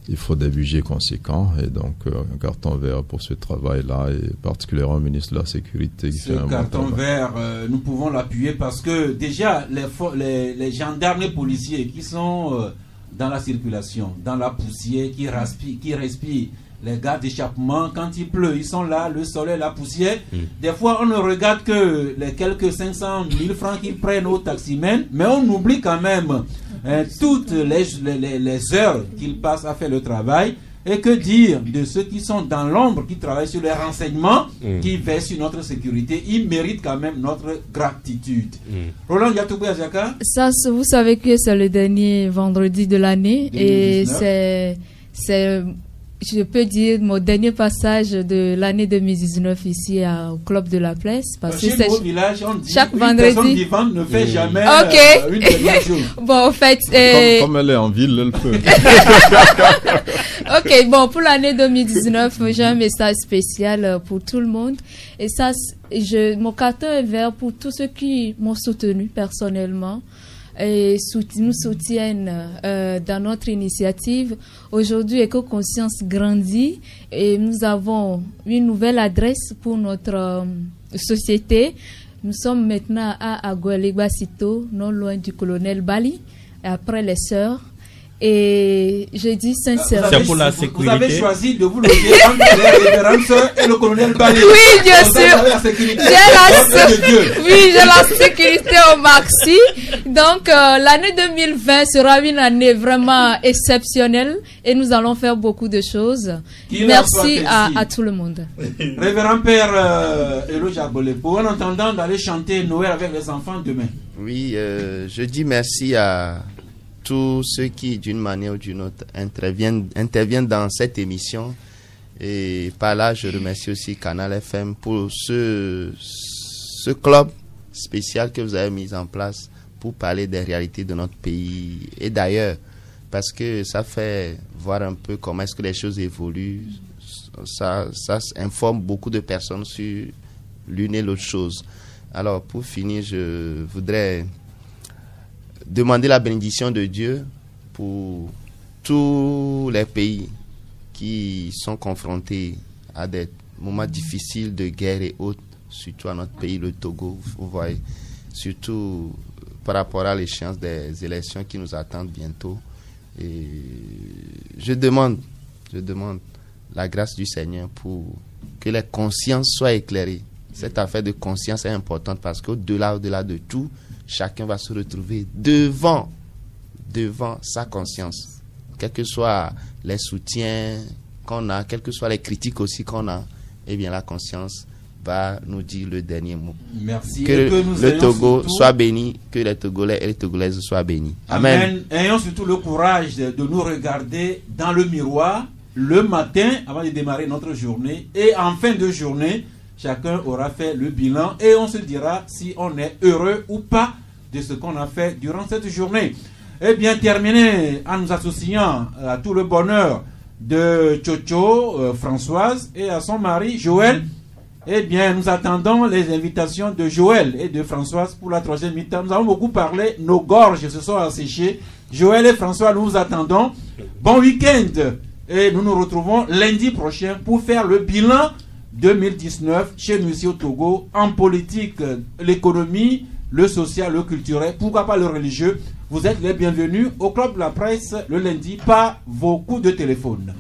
S2: il faut des budgets conséquents. Et donc, un carton vert pour ce travail-là, et particulièrement au ministre de la Sécurité.
S1: Ce carton vert, nous pouvons l'appuyer parce que déjà, les gendarmes et policiers qui sont dans la circulation, dans la poussière, qui respirent, les gars d'échappement, quand il pleut, ils sont là, le soleil, la poussière. Des fois, on ne regarde que les quelques 500 000 francs qu'ils prennent au taximène, mais on oublie quand même toutes les heures qu'ils passent à faire le travail. Et que dire de ceux qui sont dans l'ombre, qui travaillent sur les renseignements, qui veillent sur notre sécurité. Ils méritent quand même notre gratitude. Roland Yatoubou Azaka.
S4: Ça, vous savez que c'est le dernier vendredi de l'année. Et c'est, je peux dire, mon dernier passage de l'année 2019 ici au Club de la Presse. Parce que c'est
S1: village, on dit,
S4: chaque vendredi.
S1: Personne vivante ne fait jamais une dernière chose.
S4: Bon, en fait.
S2: Comme elle est en ville, elle peut.
S4: Ok, bon, pour l'année 2019, j'ai un message spécial pour tout le monde. Et ça, mon carton est vert pour tous ceux qui m'ont soutenu personnellement et nous soutiennent dans notre initiative. Aujourd'hui, Éco-Conscience grandit et nous avons une nouvelle adresse pour notre société. Nous sommes maintenant à Aguelegba-Sito, non loin du colonel Bali, et après les sœurs. Et je dis sincèrement,
S3: c'est pour la sécurité.
S1: Vous avez choisi de vous loger entre les révérendes sœurs et le colonel Bali.
S4: Oui, bien sûr. J'ai la sécurité au maxi. Donc, l'année 2020 sera une année vraiment exceptionnelle et nous allons faire beaucoup de choses. Merci à tout le monde.
S1: Révérend Père Elo Jarbolepo, en attendant d'aller chanter Noël avec les enfants demain.
S6: Oui, je dis merci à tous ceux qui, d'une manière ou d'une autre, interviennent dans cette émission. Et par là, je remercie aussi Canal FM pour ce club spécial que vous avez mis en place pour parler des réalités de notre pays. Et d'ailleurs, parce que ça fait voir un peu comment est-ce que les choses évoluent, ça informe beaucoup de personnes sur l'une et l'autre chose. Alors, pour finir, je voudrais demander la bénédiction de Dieu pour tous les pays qui sont confrontés à des moments difficiles de guerre et autres, surtout à notre pays, le Togo, vous voyez, surtout par rapport à l'échéance des élections qui nous attendent bientôt. Et je demande la grâce du Seigneur pour que les consciences soient éclairées. Cette affaire de conscience est importante parce qu'au-delà de tout, chacun va se retrouver devant sa conscience. Quels que soient les soutiens qu'on a, quelles que soient les critiques aussi qu'on a, eh bien la conscience va nous dire le dernier mot.
S1: Merci.
S6: Que le Togo soit béni, que les Togolais et les Togolaises soient bénis. Amen.
S1: Ayons surtout le courage de nous regarder dans le miroir le matin avant de démarrer notre journée et en fin de journée, chacun aura fait le bilan et on se dira si on est heureux ou pas de ce qu'on a fait durant cette journée. Eh bien, terminé en nous associant à tout le bonheur de Chocho, Françoise, et à son mari, Joël. Eh bien, nous attendons les invitations de Joël et de Françoise pour la troisième mi-temps. Nous avons beaucoup parlé, nos gorges se sont asséchées. Joël et François, nous vous attendons. Bon week-end et nous nous retrouvons lundi prochain pour faire le bilan 2019 chez nous ici au Togo, en politique, l'économie, le social, le culturel, pourquoi pas le religieux. Vous êtes les bienvenus au Club de la Presse le lundi par vos coups de téléphone.